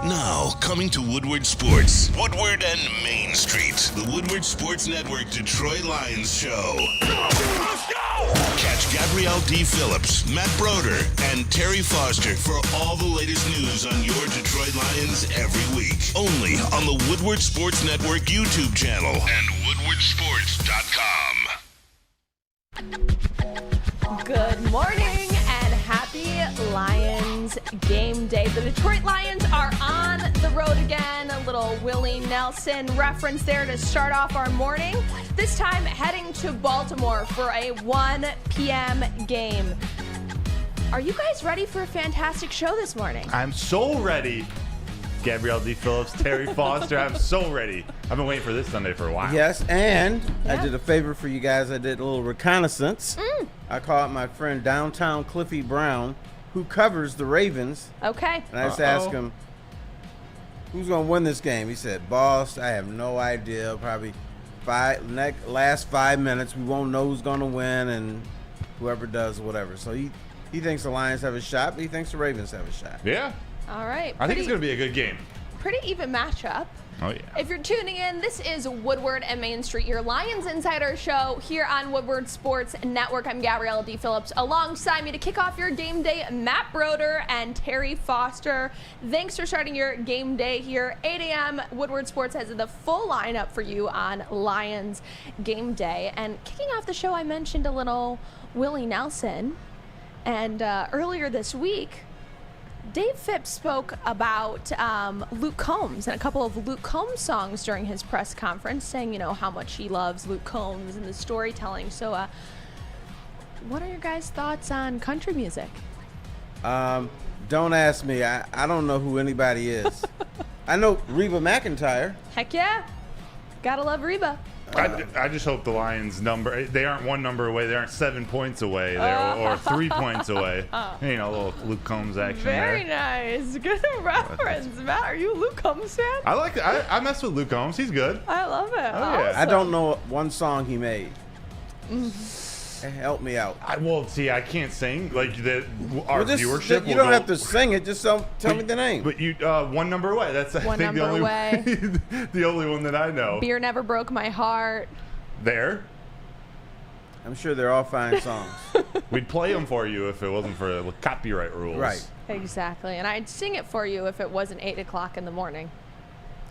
Now, coming to Woodward Sports, Woodward and Main Street, the Woodward Sports Network Detroit Lions Show. Let's go! Catch Gabrielle Dee Phillips, Matt Broder, and Terry Foster for all the latest news on your Detroit Lions every week. Only on the Woodward Sports Network YouTube channel and woodwardsports.com. Good morning and happy Lions game day. The Detroit Lions are on the road again. A little Willie Nelson reference there to start off our morning. This time heading to Baltimore for a 1 p.m. game. Are you guys ready for a fantastic show this morning? I'm so ready. Gabrielle Dee Phillips, Terry Foster, I'm so ready. I've been waiting for this Sunday for a while. Yes, and Yeah. I did a favor for you guys. I did a little reconnaissance. I called my friend downtown Cliffy Brown, who covers the Ravens, Okay. and I just asked him, who's going to win this game? He said, boss, I have no idea. Probably last 5 minutes, we won't know who's going to win, and whoever does, whatever. So he thinks the Lions have a shot, but he thinks the Ravens have a shot. Yeah. All right. I think it's going to be a good game. Pretty even matchup. Oh, yeah. If you're tuning in, this is Woodward and Main Street, your Lions Insider show here on Woodward Sports Network. I'm Gabrielle Dee Phillips. Alongside me to kick off your game day, Matt Broder and Terry Foster. Thanks for starting your game day here. 8 a.m. Woodward Sports has the full lineup for you on Lions game day. And kicking off the show, I mentioned a little Willie Nelson. And earlier this week, Dave Phipps spoke about Luke Combs and a couple of Luke Combs songs during his press conference, saying, how much he loves Luke Combs and the storytelling. So what are your guys' thoughts on country music? Don't ask me. I don't know who anybody is. I know Reba McEntire. Heck yeah. Gotta love Reba. I just hope the Lions they aren't one number away. They aren't 7 points away or 3 points away. A little Luke Combs action Very there. nice. Good reference. Matt, are you a Luke Combs fan? I like it. I mess with Luke Combs. He's good. I love it. yeah. Awesome. I don't know one song he made. Help me out. I can't sing. Like, our Well, viewership you will don't go- have to sing it. Just tell me the name. But you, one number away. That's, I One think, the number only away. the only one that I know. Beer Never Broke My Heart. There. I'm sure they're all fine songs. We'd play them for you if it wasn't for the copyright rules. Right. Exactly. And I'd sing it for you if it wasn't 8 o'clock in the morning.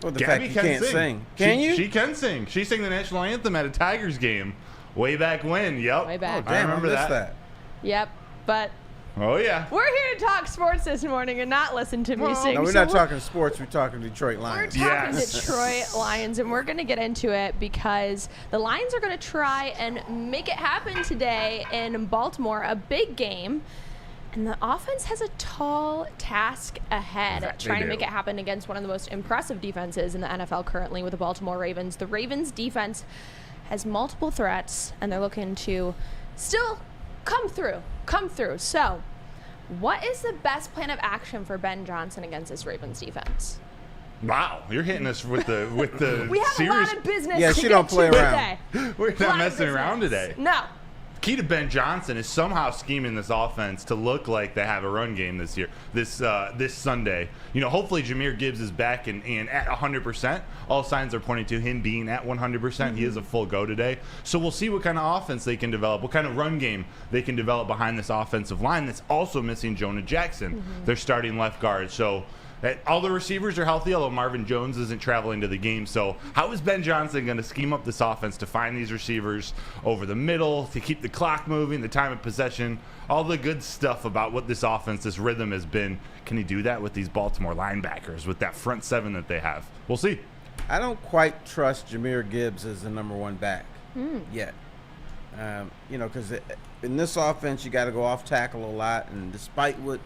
Well, the Gabby fact you can't sing. Can you? She can sing. She sang the national anthem at a Tigers game way back when. Yep. Way back. Oh, damn, I remember missed that. Yep. But Oh, yeah. we're here to talk sports this morning and not listen to me sing. No, we're So not talking sports. We're talking Detroit We're Lions. talking Yes. Detroit Lions, and we're going to get into it because the Lions are going to try and make it happen today in Baltimore, a big game. And the offense has a tall task ahead, They trying to do. make it happen against one of the most impressive defenses in the NFL currently with the Baltimore Ravens. The Ravens defense has multiple threats, and they're looking to still come through. So, what is the best plan of action for Ben Johnson against this Ravens defense? Wow. You're hitting us with the We have series. a lot of business Yeah, to she get don't play to around. today. We're A lot not of messing around business. today. No. Key to Ben Johnson is somehow scheming this offense to look like they have a run game this year, this Sunday. Hopefully Jahmyr Gibbs is back and at 100%. All signs are pointing to him being at 100%. He is a full go today. So we'll see what kind of offense they can develop, what kind of run game they can develop behind this offensive line that's also missing Jonah Jackson, their starting left guard. So all the receivers are healthy, although Marvin Jones isn't traveling to the game. So how is Ben Johnson going to scheme up this offense to find these receivers over the middle, to keep the clock moving, the time of possession, all the good stuff about what this offense, this rhythm has been? Can he do that with these Baltimore linebackers, with that front seven that they have? We'll see. I don't quite trust Jahmyr Gibbs as the number one back yet. Because in this offense, you got to go off tackle a lot. And despite what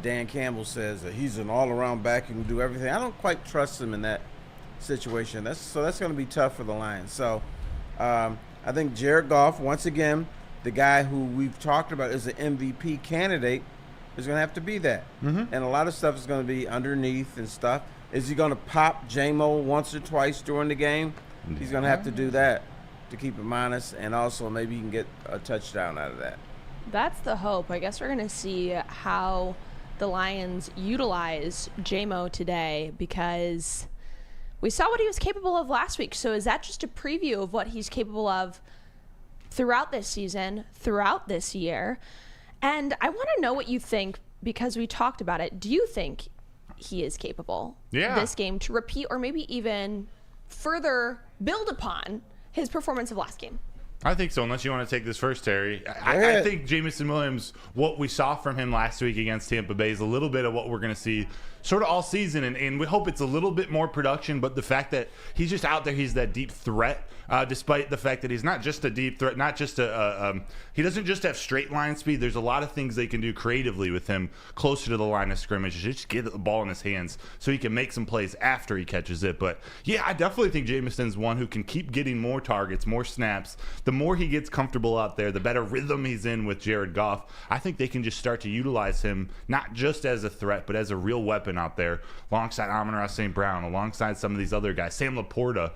Dan Campbell says that he's an all-around back who can do everything, I don't quite trust him in that situation. That's going to be tough for the Lions. So I think Jared Goff, once again, the guy who we've talked about as an MVP candidate, is going to have to be that. And a lot of stuff is going to be underneath and stuff. Is he going to pop J-Mo once or twice during the game? He's going to have to do that to keep him honest, and also maybe he can get a touchdown out of that. That's the hope. I guess we're going to see how the Lions utilize J-Mo today, because we saw what he was capable of last week. So is that just a preview of what he's capable of throughout this season, throughout this year? And I want to know what you think, because we talked about it. Do you think he is capable this game to repeat or maybe even further build upon his performance of last game? I think so, unless you want to take this first, Terry. I think Jameson Williams, what we saw from him last week against Tampa Bay is a little bit of what we're going to see sort of all season, and we hope it's a little bit more production, but the fact that he's just out there, he's that deep threat, despite the fact that he's not just a deep threat, not just he doesn't just have straight line speed. There's a lot of things they can do creatively with him closer to the line of scrimmage. Just get the ball in his hands so he can make some plays after he catches it. But yeah, I definitely think Jameson's one who can keep getting more targets, more snaps. The more he gets comfortable out there, the better rhythm he's in with Jared Goff. I think they can just start to utilize him not just as a threat, but as a real weapon out there, alongside Amon-Ra St. Brown, alongside some of these other guys, Sam Laporta,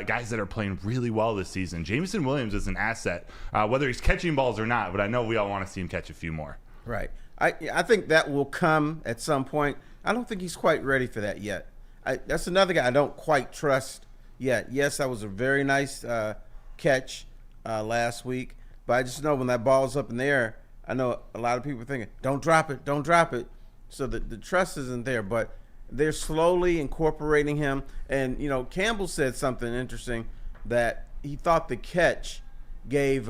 guys that are playing really well this season. Jameson Williams is an asset, whether he's catching balls or not, but I know we all want to see him catch a few more. Right. I think that will come at some point. I don't think he's quite ready for that yet. That's another guy I don't quite trust yet. Yes, that was a very nice catch last week, but I just know when that ball's up in the air, I know a lot of people are thinking, don't drop it, don't drop it. So the trust isn't there, but they're slowly incorporating him. And, you know, Campbell said something interesting, that he thought the catch gave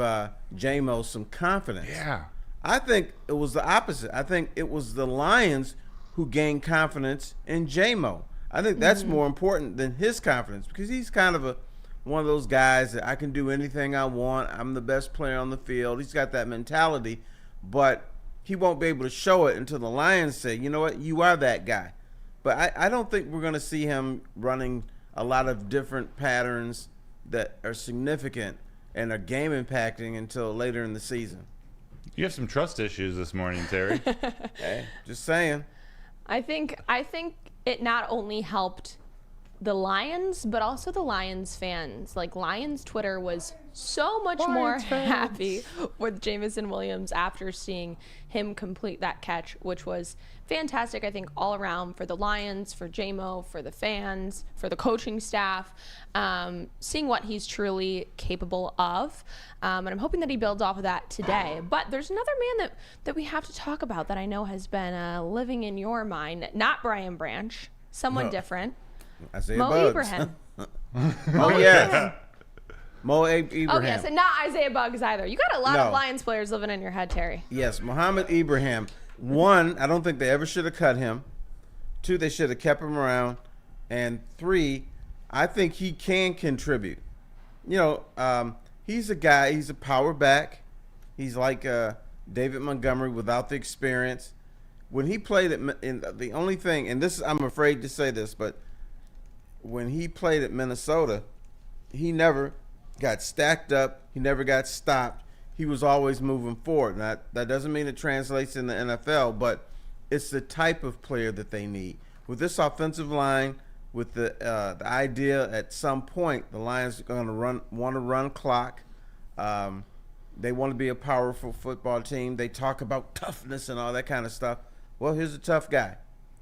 J-Mo some confidence. Yeah. I think it was the opposite. I think it was the Lions who gained confidence in J-Mo. I think that's more important than his confidence, because he's kind of one of those guys that I can do anything I want. I'm the best player on the field. He's got that mentality, but he won't be able to show it until the Lions say, you know what, you are that guy. But I don't think we're going to see him running a lot of different patterns that are significant and are game impacting until later in the season. You have some trust issues this morning, Terry. Hey, just saying. I think it not only helped the Lions, but also the Lions fans. Like, Lions Twitter was so much more happy with Jameson Williams after seeing him complete that catch, which was fantastic, I think, all around for the Lions, for J-Mo, for the fans, for the coaching staff, seeing what he's truly capable of. And I'm hoping that he builds off of that today. But there's another man that we have to talk about that I know has been living in your mind. Not Brian Branch, someone different. Isaiah Mo Bugs. Ibrahim. Oh, yes. Mo Ibrahim. Oh, yes, and not Isaiah Bugs either. You got a lot of Lions players living in your head, Terry. Yes, Muhammad Ibrahim. One, I don't think they ever should have cut him. Two, they should have kept him around. And three, I think he can contribute. You know, he's a guy, he's a power back. He's like David Montgomery without the experience. When he played the only thing, and this, I'm afraid to say this, but when he played at Minnesota, he never got stacked up. He never got stopped. He was always moving forward. Now, that doesn't mean it translates in the NFL, but it's the type of player that they need. With this offensive line, with the idea at some point the Lions are going to want to run clock. They want to be a powerful football team. They talk about toughness and all that kind of stuff. Well, here's a tough guy.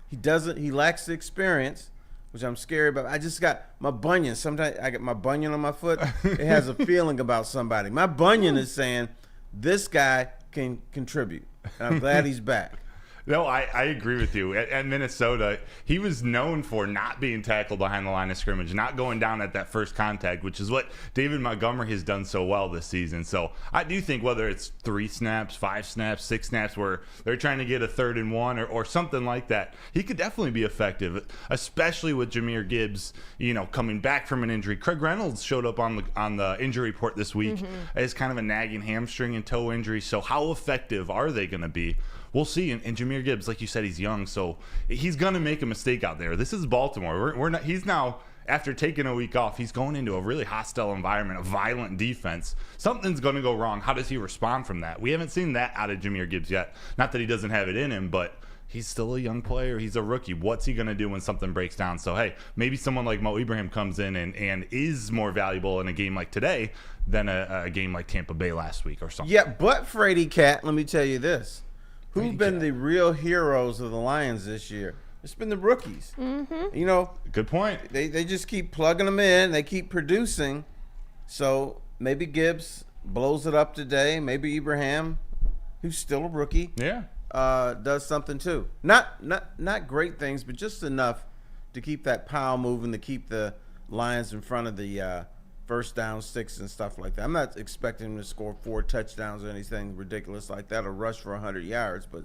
He lacks the experience, which I'm scary about. I just got my bunion. Sometimes I get my bunion on my foot. It has a feeling about somebody. My bunion is saying this guy can contribute. And I'm glad he's back. No, I agree with you. At Minnesota, he was known for not being tackled behind the line of scrimmage, not going down at that first contact, which is what David Montgomery has done so well this season. So I do think whether it's 3 snaps, 5 snaps, 6 snaps, where they're trying to get a 3rd and 1 or something like that, he could definitely be effective, especially with Jahmyr Gibbs, coming back from an injury. Craig Reynolds showed up on the injury report this week as kind of a nagging hamstring and toe injury. So how effective are they going to be? We'll see. And Jahmyr Gibbs, like you said, he's young, so he's going to make a mistake out there. This is Baltimore. We're not. He's now, after taking a week off, he's going into a really hostile environment, a violent defense. Something's going to go wrong. How does he respond from that? We haven't seen that out of Jahmyr Gibbs yet. Not that he doesn't have it in him, but he's still a young player. He's a rookie. What's he going to do when something breaks down? So, hey, maybe someone like Mo Ibrahim comes in and is more valuable in a game like today than a game like Tampa Bay last week or something. Yeah, but Frady Cat, let me tell you this. Who've been the real heroes of the Lions this year? It's been the rookies. You know, Good point. they just keep plugging them in. They keep producing. So maybe Gibbs blows it up today. Maybe Ibrahim, who's still a rookie, Yeah. does something too. Not great things, but just enough to keep that pile moving, to keep the Lions in front of the first down sticks and stuff like that. I'm not expecting him to score 4 touchdowns or anything ridiculous like that or rush for 100 yards, but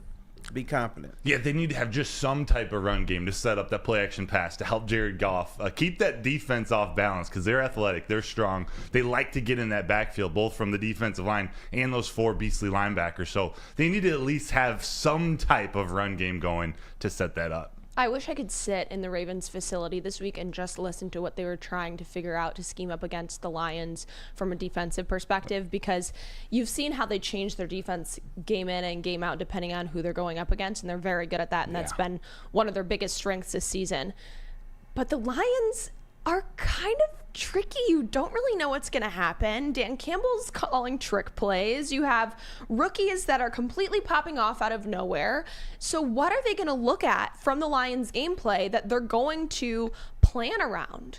be confident. Yeah, they need to have just some type of run game to set up that play action pass to help Jared Goff keep that defense off balance because they're athletic, they're strong. They like to get in that backfield, both from the defensive line and those 4 beastly linebackers. So they need to at least have some type of run game going to set that up. I wish I could sit in the Ravens facility this week and just listen to what they were trying to figure out to scheme up against the Lions from a defensive perspective, because you've seen how they change their defense game in and game out depending on who they're going up against, and they're very good at that, and that's been one of their biggest strengths this season. But the Lions are kind of tricky. You don't really know what's going to happen. Dan Campbell's calling trick plays. You have rookies that are completely popping off out of nowhere. So what are they going to look at from the Lions gameplay that they're going to plan around?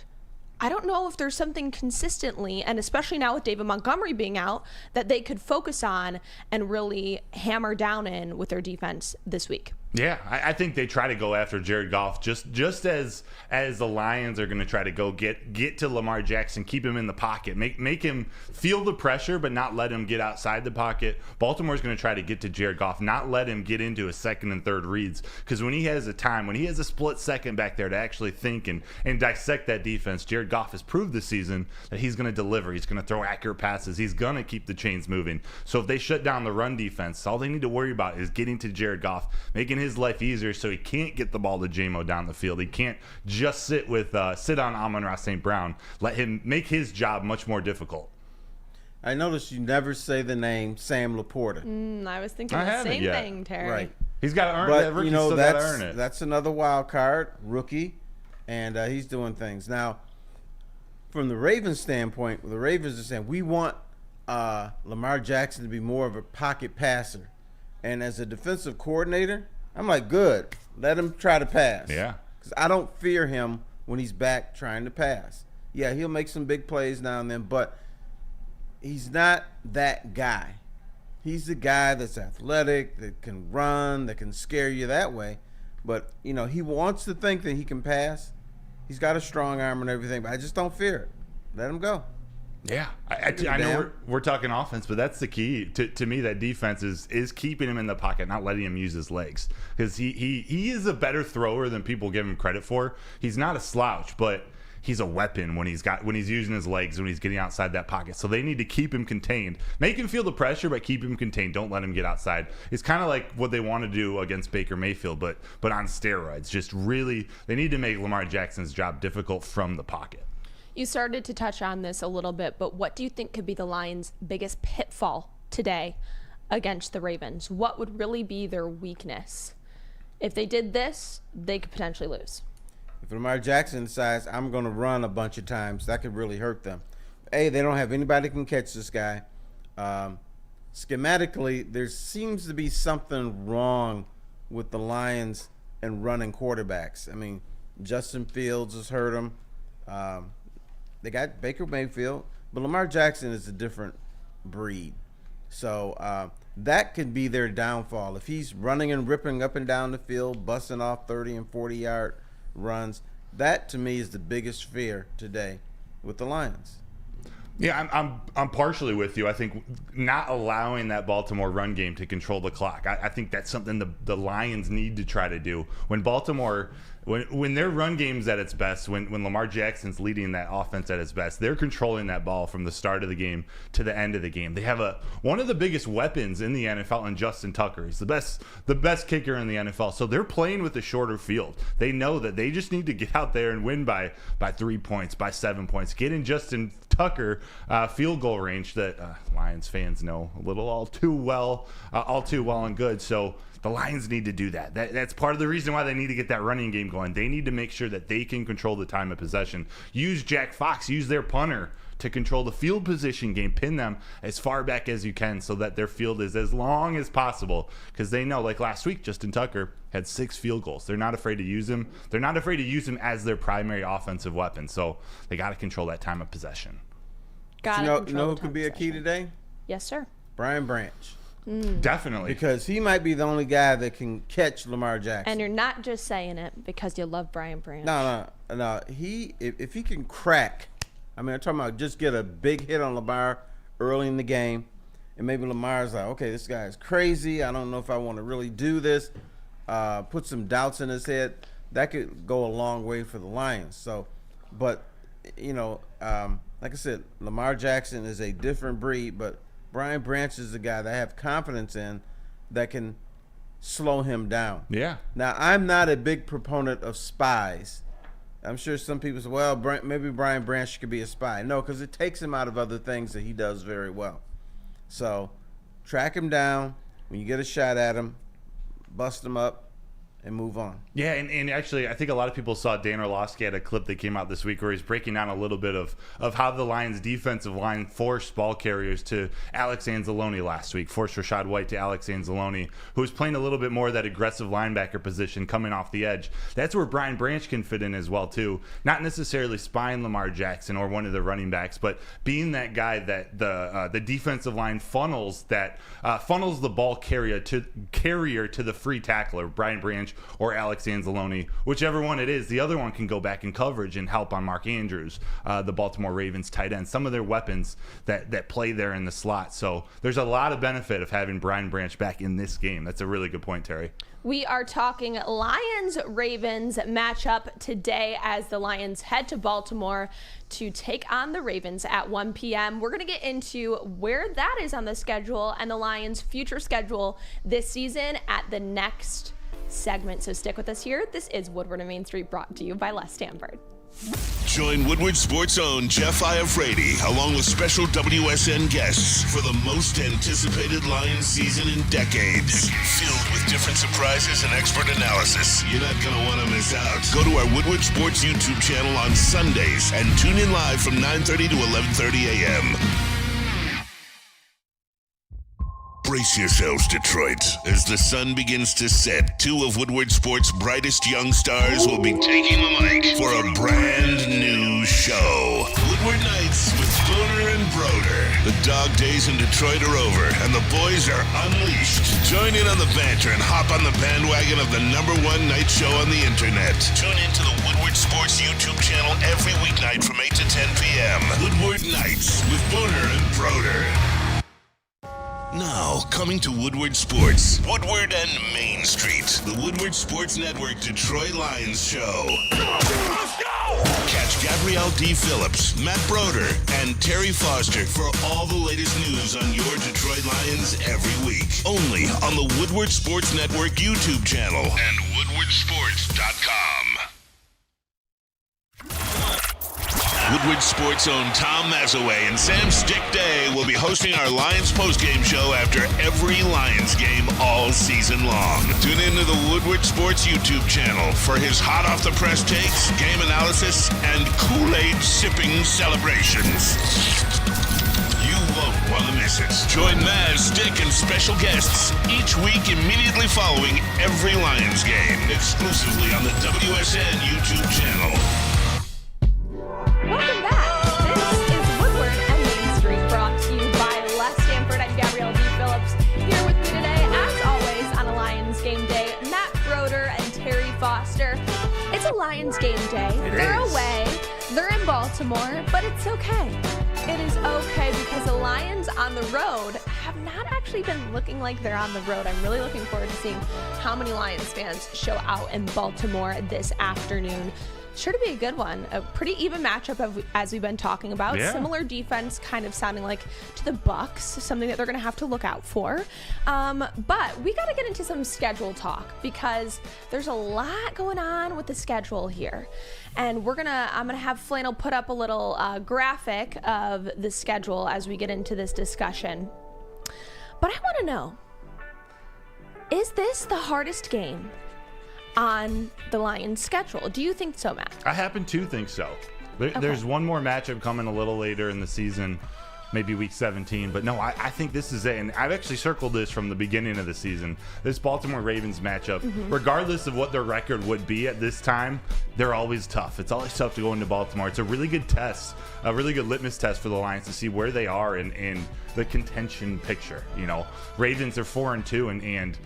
I don't know if there's something consistently, and especially now with David Montgomery being out, that they could focus on and really hammer down in with their defense this week. Yeah, I think they try to go after Jared Goff just as the Lions are going to try to go get to Lamar Jackson, keep him in the pocket, make him feel the pressure, but not let him get outside the pocket. Baltimore's going to try to get to Jared Goff, not let him get into his second and third reads, because when he has a split second back there to actually think and dissect that defense, Jared Goff has proved this season that he's going to deliver. He's going to throw accurate passes. He's going to keep the chains moving. So if they shut down the run defense, all they need to worry about is getting to Jared Goff, making his life easier so he can't get the ball to J-Mo down the field. He can't just sit on Amon-Ra St. Brown. Let him make his job much more difficult. I noticed you never say the name Sam Laporta. I was thinking the same thing, Terry. Right. He's got to earn But, that. Rookie's still got to earn it. That's another wild card, rookie, and he's doing things. Now, from the Ravens standpoint, the Ravens are saying, we want Lamar Jackson to be more of a pocket passer. And as a defensive coordinator, I'm like, good. Let him try to pass. Yeah. Because I don't fear him when he's back trying to pass. Yeah, he'll make some big plays now and then, but he's not that guy. He's the guy that's athletic, that can run, that can scare you that way. But, you know, he wants to think that he can pass. He's got a strong arm and everything, but I just don't fear it. Let him go. Yeah, I know we're talking offense, but that's the key to me. That defense is keeping him in the pocket, not letting him use his legs, because he is a better thrower than people give him credit for. He's not a slouch, but he's a weapon when he's using his legs, when he's getting outside that pocket. So they need to keep him contained, make him feel the pressure, but keep him contained. Don't let him get outside. It's kind of like what they want to do against Baker Mayfield, but on steroids. Just really, they need to make Lamar Jackson's job difficult from the pocket. You started to touch on this a little bit, but what do you think could be the Lions' biggest pitfall today against the Ravens? What would really be their weakness? If they did this, they could potentially lose. If Lamar Jackson decides, I'm going to run a bunch of times, that could really hurt them. They don't have anybody can catch this guy. Schematically, there seems to be something wrong with the Lions and running quarterbacks. I mean, Justin Fields has hurt them. They got Baker Mayfield, but Lamar Jackson is a different breed. So that could be their downfall. If he's running and ripping up and down the field, busting off 30 and 40-yard runs, that to me is the biggest fear today with the Lions. Yeah, I'm partially with you. I think not allowing that Baltimore run game to control the clock. I think that's something the Lions need to try to do. When Baltimore, when their run game's at its best, when Lamar Jackson's leading that offense at its best, they're controlling that ball from the start of the game to the end of the game. They have one of the biggest weapons in the NFL in Justin Tucker. He's the best kicker in the NFL. So they're playing with a shorter field. They know that they just need to get out there and win by 3 points, by 7 points. Get in Justin Tucker field goal range that Lions fans know a little all too well and good. So The Lions need to do that. That's part of the reason why they need to get that running game going. They need to make sure that they can control the time of possession. Use Jack Fox, use their punter to control the field position game. Pin them as far back as you can so that their field is as long as possible, because they know, like last week, Justin Tucker had 6 field goals. They're not afraid to use him. They're not afraid to use him as their primary offensive weapon. So they got to control that time of possession. You know who could be a key today? Yes, sir. Brian Branch. Definitely. Because he might be the only guy that can catch Lamar Jackson. And you're not just saying it because you love Brian Branch. No. If he can crack, I mean, I'm talking about just get a big hit on Lamar early in the game, and maybe Lamar's like, okay, this guy is crazy. I don't know if I want to really do this. Put some doubts in his head. That could go a long way for the Lions. So, but, like I said, Lamar Jackson is a different breed, but Brian Branch is a guy that I have confidence in that can slow him down. Yeah. Now, I'm not a big proponent of spies. I'm sure some people say, well, maybe Brian Branch could be a spy. No, because it takes him out of other things that he does very well. So track him down. When you get a shot at him, bust him up, and move on. Yeah, and actually, I think a lot of people saw Dan Orlovsky had a clip that came out this week where he's breaking down a little bit of how the Lions' defensive line forced ball carriers to Alex Anzalone last week, forced Rachaad White to Alex Anzalone, who was playing a little bit more of that aggressive linebacker position coming off the edge. That's where Brian Branch can fit in as well, too. Not necessarily spying Lamar Jackson or one of the running backs, but being that guy that the defensive line funnels the ball carrier to the free tackler, Brian Branch or Alex Anzalone, whichever one it is. The other one can go back in coverage and help on Mark Andrews, the Baltimore Ravens tight end. Some of their weapons that play there in the slot. So there's a lot of benefit of having Brian Branch back in this game. That's a really good point, Terry. We are talking Lions-Ravens matchup today as the Lions head to Baltimore to take on the Ravens at 1 p.m. We're going to get into where that is on the schedule and the Lions' future schedule this season at the next segment. So stick with us here. This is Woodward and Main Street, brought to you by Les Stanford. Join Woodward Sports' own Jeff Iafrate along with special WSN guests for the most anticipated Lions season in decades. Filled with different surprises and expert analysis. You're not going to want to miss out. Go to our Woodward Sports YouTube channel on Sundays and tune in live from 9:30 to 11:30 a.m. Brace yourselves, Detroit. As the sun begins to set, 2 of Woodward Sports' brightest young stars will be taking the mic for a brand new show. Woodward Nights with Broder and Broder. The dog days in Detroit are over, and the boys are unleashed. Join in on the banter and hop on the bandwagon of the #1 night show on the internet. Tune into the Woodward Sports YouTube channel every weeknight from 8 to 10 p.m. Woodward Nights with Broder and Broder. Now, coming to Woodward Sports, Woodward and Main Street, the Woodward Sports Network Detroit Lions show. Let's go! Catch Gabrielle Dee Phillips, Matt Broder, and Terry Foster for all the latest news on your Detroit Lions every week. Only on the Woodward Sports Network YouTube channel and woodwardsports.com. Woodward Sports' own Tom Mazaway and Sam Stick Day will be hosting our Lions postgame show after every Lions game all season long. Tune into the Woodward Sports YouTube channel for his hot off the press takes, game analysis, and Kool-Aid sipping celebrations. You won't want to miss it. Join Maz, Stick, and special guests each week immediately following every Lions game, exclusively on the WSN YouTube channel. Welcome back. This is Woodward and Main Street, brought to you by Les Stanford. I'm Gabrielle Dee Phillips. Here with me today, as always, on a Lions game day, Matt Broder and Terry Foster. It's a Lions game day. They're away. They're in Baltimore, but it's okay. It is okay because the Lions on the road have not actually been looking like they're on the road. I'm really looking forward to seeing how many Lions fans show out in Baltimore this afternoon. Sure to be a good one. A pretty even matchup as we've been talking about. Yeah. Similar defense, kind of sounding like to the Bucs, something that they're going to have to look out for. But we got to get into some schedule talk because there's a lot going on with the schedule here. And I'm gonna have Flannel put up a little graphic of the schedule as we get into this discussion. But I want to know, Is this the hardest game on the Lions' schedule? Do you think so, Matt? I happen to think so. There's one more matchup coming a little later in the season, maybe week 17. But no, I think this is it. And I've actually circled this from the beginning of the season. This Baltimore Ravens matchup, regardless of what their record would be at this time, they're always tough. It's always tough to go into Baltimore. It's a really good test, a really good litmus test for the Lions to see where they are in the contention picture. Ravens are 4-2, and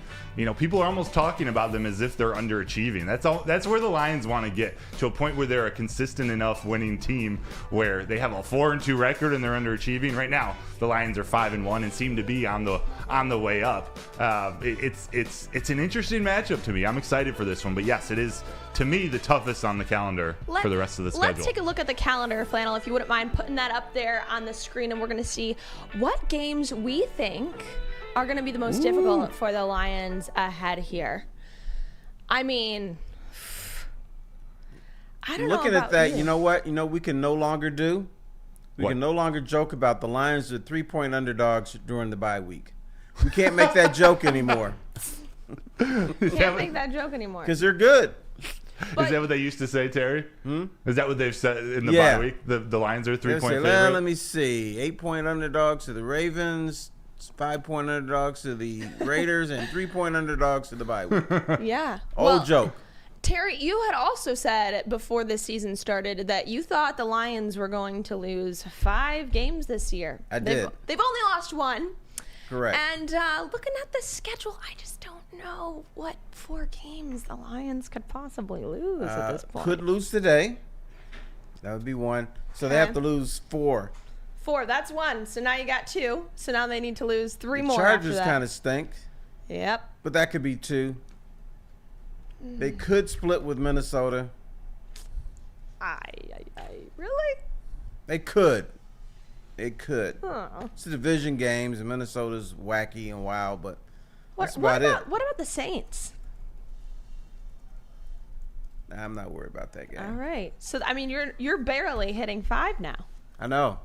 people are almost talking about them as if they're underachieving. That's where the Lions want to get, to a point where they're a consistent enough winning team where they have a 4-2 record and they're underachieving. Right now, the Lions are 5-1 and seem to be on the way up. It's an interesting matchup to me. I'm excited for this one, but yes, it is, to me, the toughest on the calendar for the rest of the schedule. Let's take a look at the calendar, Flannel, if you wouldn't mind putting that up there on the screen, and we're going to see what games we think are going to be the most difficult for the Lions ahead here. I mean, I don't know Looking about at that, you. you know what? We can no longer do? We can no longer joke about the Lions are 3-point underdogs during the bye week. We can't make that joke anymore Can't make that joke anymore. because they're good. Is that what they used to say, Terry? Is that what they've said in the Yeah. bye week? The Lions are a 3-point Say, favorite? well, let me see. 8-point underdogs to the Ravens, 5-point underdogs to the Raiders, and 3-point underdogs to the bye week. Yeah. Old joke. Terry, you had also said before this season started that you thought the Lions were going to lose 5 games this year. I did. They've only lost 1. Correct. And looking at the schedule, I just don't know what 4 games the Lions could possibly lose at this point. Could lose today. That would be 1. So they Okay. have to lose 4. 4, that's 1. So now you got 2. So now they need to lose 3 more. Chargers after that. kind of stink, Yep. but that could be 2. They could split with Minnesota. Really? They could. It could. Oh. It's the division games, and Minnesota's wacky and wild, but that's What about it. What about the Saints? Nah, I'm not worried about that game. All right. So I mean, you're barely hitting 5 now. I know.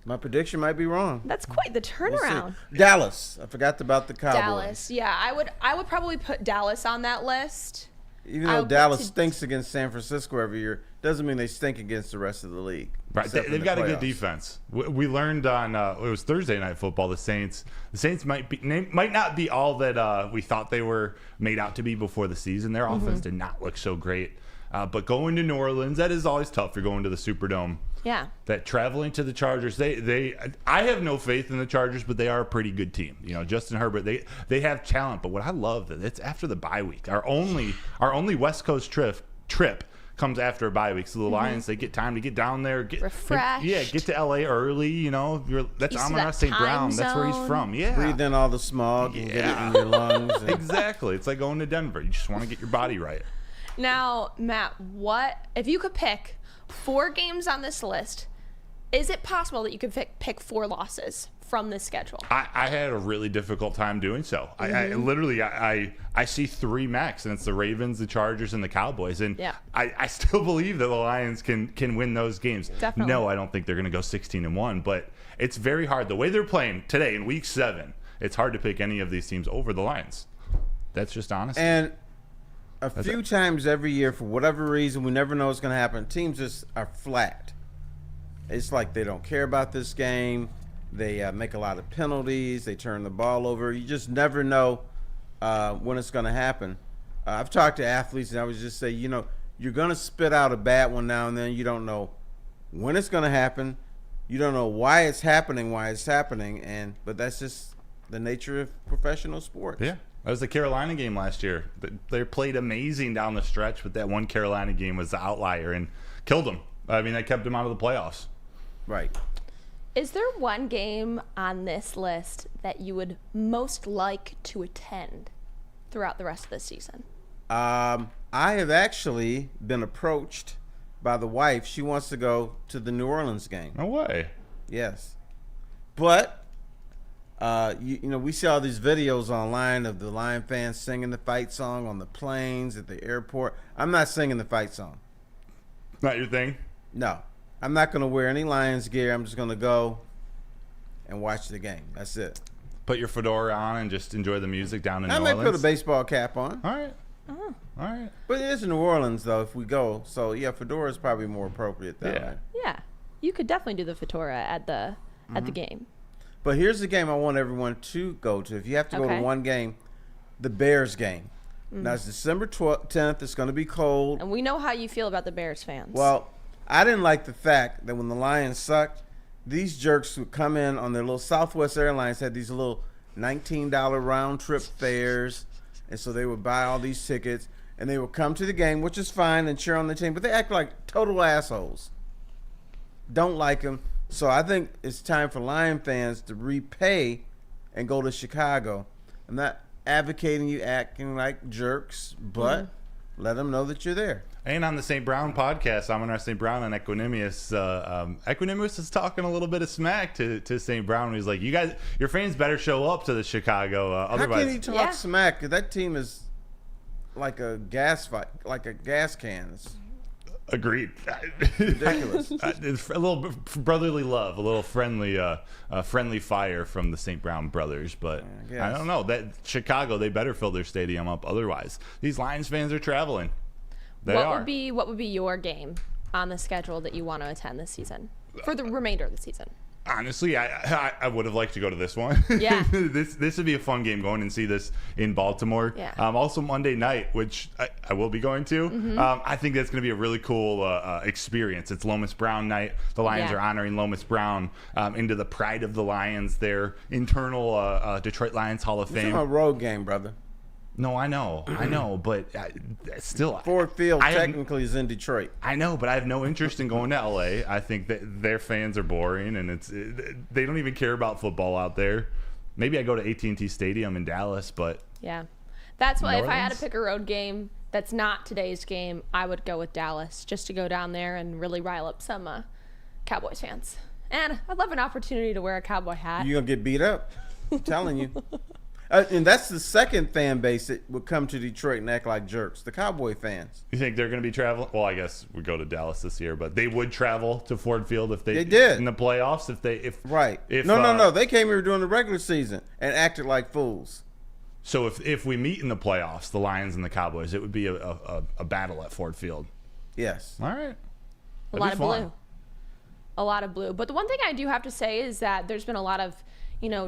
My prediction might be wrong. That's quite the We'll see. turnaround. Dallas. I forgot about the Cowboys. Dallas. Yeah, I would probably put Dallas on that list. Even I though would Dallas put- stinks against San Francisco every year, doesn't mean they stink against the rest of the league. Right, except in they've the got a good playoffs. defense. We learned on it was Thursday Night Football. The Saints might not be all that we thought they were made out to be before the season. Their offense did not look so great. But going to New Orleans, that is always tough. You're going to the Superdome. Yeah. That traveling to the Chargers, I have no faith in the Chargers, but they are a pretty good team. Justin Herbert, they have talent. But what I love that it's after the bye week. Our only West Coast trip comes after a bye week. So the Lions, they get time to get down there, get Refreshed. get to LA early. That's Used to Amon that St. Brown. time That's where he's zone. from. Yeah, Breathe in all the smog and get it in your lungs. And exactly. It's like going to Denver. You just want to get your body right. Now, Matt, what if you could pick 4 games on this list? Is it possible that you could pick 4 losses from this schedule? I had a really difficult time doing so. I literally see 3 max, and it's the Ravens, the Chargers, and the Cowboys. And Yeah. I still believe that the Lions can win those games. Definitely. No, I don't think they're going to go 16-1, but it's very hard. The way they're playing today in Week 7, it's hard to pick any of these teams over the Lions. That's just honest. And a few times every year, for whatever reason, we never know what's going to happen. Teams just are flat. It's like they don't care about this game. They make a lot of penalties. They turn the ball over. You just never know when it's going to happen. I've talked to athletes, and I would just say, you're going to spit out a bad one now and then. You don't know when it's going to happen. You don't know why it's happening, but that's just the nature of professional sports. Yeah. That was the Carolina game last year. They played amazing down the stretch, but that one Carolina game was the outlier and killed them. I mean, that kept them out of the playoffs. Right. Is there one game on this list that you would most like to attend throughout the rest of the season? I have actually been approached by the wife. She wants to go to the New Orleans game. No way. Yes. But, we see all these videos online of the Lion fans singing the fight song on the planes, at the airport. I'm not singing the fight song. Not your thing? No. I'm not going to wear any Lions gear. I'm just going to go and watch the game. That's it. Put your fedora on and just enjoy the music down in New I Orleans. might put a baseball cap on. All right. All right. But it is New Orleans, though, if we go. So, yeah, fedora is probably more appropriate that way. Yeah, you could definitely do the fedora at the game. But here's the game I want everyone to go to. If you have to go to Okay. one game, the Bears game. Now, it's December 10th. It's going to be cold. And we know how you feel about the Bears fans. Well, I didn't like the fact that when the Lions sucked, these jerks would come in on their little Southwest Airlines, had these little $19 round trip fares. And so they would buy all these tickets, and they would come to the game, which is fine, and cheer on the team. But they act like total assholes. Don't like them. So I think it's time for Lion fans to repay and go to Chicago. I'm not advocating you acting like jerks, but let them know that you're there. And on the St. Brown podcast, I'm on St. Brown and Equanimous. Equanimous is talking a little bit of smack to St. Brown. He's like, "You guys, your fans better show up to the Chicago. Otherwise, How can he talk smack? That team is like a gas fight, like a gas can. It's agreed." ridiculous. It's a little brotherly love, a little friendly fire from the St. Brown brothers. But I guess. I don't know. That Chicago, they better fill their stadium up. Otherwise, these Lions fans are traveling. They what are. would be your game on the schedule that you want to attend this season for the remainder of the season? Honestly, I would have liked to go to this one. Yeah. this would be a fun game, going and see this in Baltimore. Yeah. Also Monday night, which I will be going to. I think that's going to be a really cool experience. It's Lomas Brown night. The Lions Yeah. are honoring Lomas Brown into the pride of the Lions, their internal Detroit Lions Hall of It's Fame. a road game, brother. No, I know, but still. Ford Field I have- technically is in Detroit. I know, but I have no interest in going to LA. I think that their fans are boring, and they don't even care about football out there. Maybe I go to AT&T Stadium in Dallas, but Yeah. That's why New if I had to Orleans? pick a road game that's not today's game, I would go with Dallas just to go down there and really rile up some Cowboys fans. And I'd love an opportunity to wear a cowboy hat. You're going to get beat up. I'm telling you. And that's the second fan base that would come to Detroit and act like jerks. The Cowboy fans. you think they're going to be traveling? Well, I guess we go to Dallas this year, but they would travel to Ford Field if They did. in the playoffs. Right. If, No. They came here during the regular season and acted like fools. So if we meet in the playoffs, the Lions and the Cowboys, it would be a battle at Ford Field. Yes. All right. A lot of blue. A lot of blue. But the one thing I do have to say is that there's been a lot of,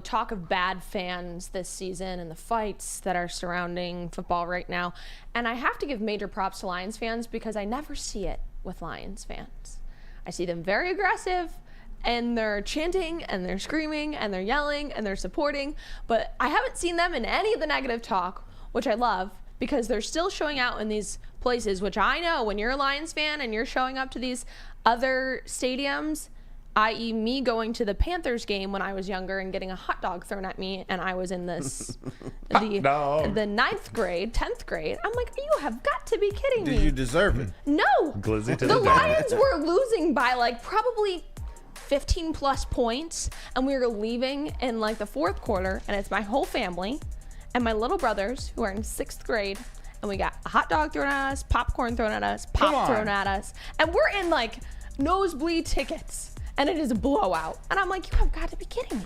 talk of bad fans this season and the fights that are surrounding football right now. And I have to give major props to Lions fans because I never see it with Lions fans. I see them very aggressive and they're chanting and they're screaming and they're yelling and they're supporting. But I haven't seen them in any of the negative talk, which I love because they're still showing out in these places, which I know when you're a Lions fan and you're showing up to these other stadiums, i.e. me going to the Panthers game when I was younger and getting a hot dog thrown at me and I was in this the ninth grade, 10th grade. I'm like, you have got to be kidding me. Did you deserve it? No. Glizzy to The the Lions were losing by probably 15 plus points and we were leaving in the fourth quarter and it's my whole family and my little brothers who are in 6th grade and we got a hot dog thrown at us, popcorn thrown at us, pop thrown at us, and we're in nosebleed tickets. And it is a blowout. And I'm like, you have got to be kidding me.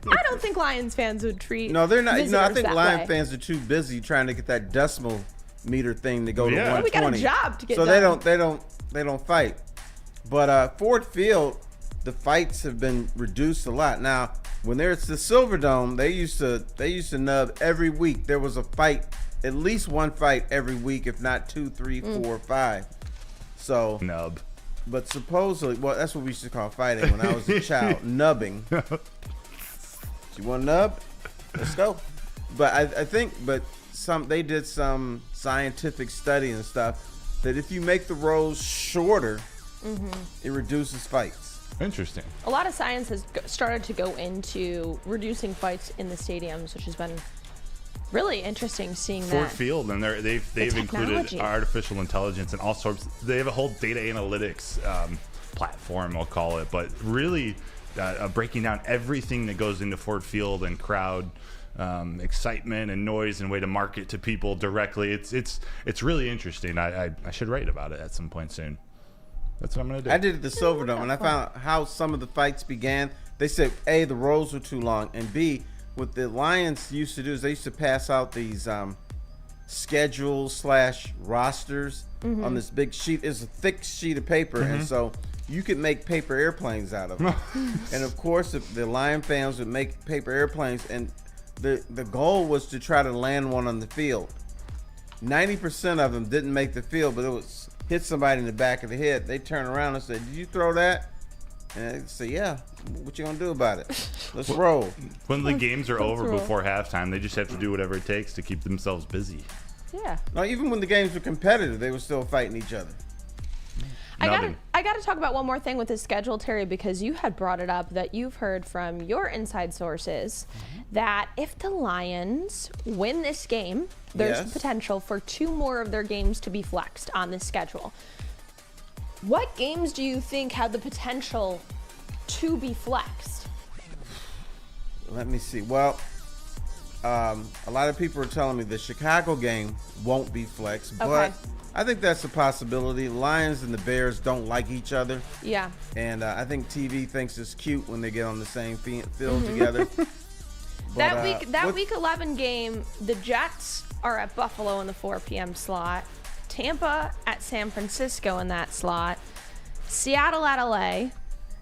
I don't think Lions fans would treat No, they're not. I visitors think that Lion way. fans are too busy trying to get that decimal meter thing to go to Yeah. 120. We got a job to get so done. they don't fight. But Ford Field, the fights have been reduced a lot. Now, when there's the Silverdome, they used to nub every week. There was a fight, at least one fight every week, if not 2, 3, 4, 5. So nub. But supposedly, well, that's what we used to call fighting when I was a child, nubbing. You want to nub? Let's go. But I think, they did some scientific study and stuff that if you make the rows shorter, it reduces fights. Interesting. A lot of science has started to go into reducing fights in the stadiums, which has been really interesting seeing Ford that. Field, and they've included technology. artificial intelligence and all sorts. They have a whole data analytics platform, we'll call it, but really breaking down everything that goes into Ford Field and crowd excitement and noise and way to market to people directly. It's really interesting. I should write about it at some point soon. That's what I'm gonna do. I did it at the Silverdome, and I found out how some of the fights began. They said, A, the rows were too long, and B, what the Lions used to do is they used to pass out these schedules / rosters on this big sheet. It's a thick sheet of paper, and so you could make paper airplanes out of it. And of course, the Lion fans would make paper airplanes, and the goal was to try to land one on the field. 90% of them didn't make the field, but it was hit somebody in the back of the head. They turn around and say, "Did you throw that?" And they say, "Yeah." What you gonna do about it? Let's roll. When the games are over roll. before halftime, they just have to do whatever it takes to keep themselves busy. Yeah. No, even when the games were competitive, they were still fighting each other. Nothing. I got to talk about one more thing with this schedule, Terry, because you had brought it up that you've heard from your inside sources that if the Lions win this game, there's Yes. potential for 2 more of their games to be flexed on this schedule. What games do you think have the potential to be flexed? Let me see. Well, a lot of people are telling me the Chicago game won't be flexed, Okay. but I think that's a possibility. Lions and the Bears don't like each other, Yeah. and I think TV thinks it's cute when they get on the same field together. But, Week 11 game, the Jets are at Buffalo in the 4 p.m. slot, Tampa at San Francisco in that slot, Seattle at LA,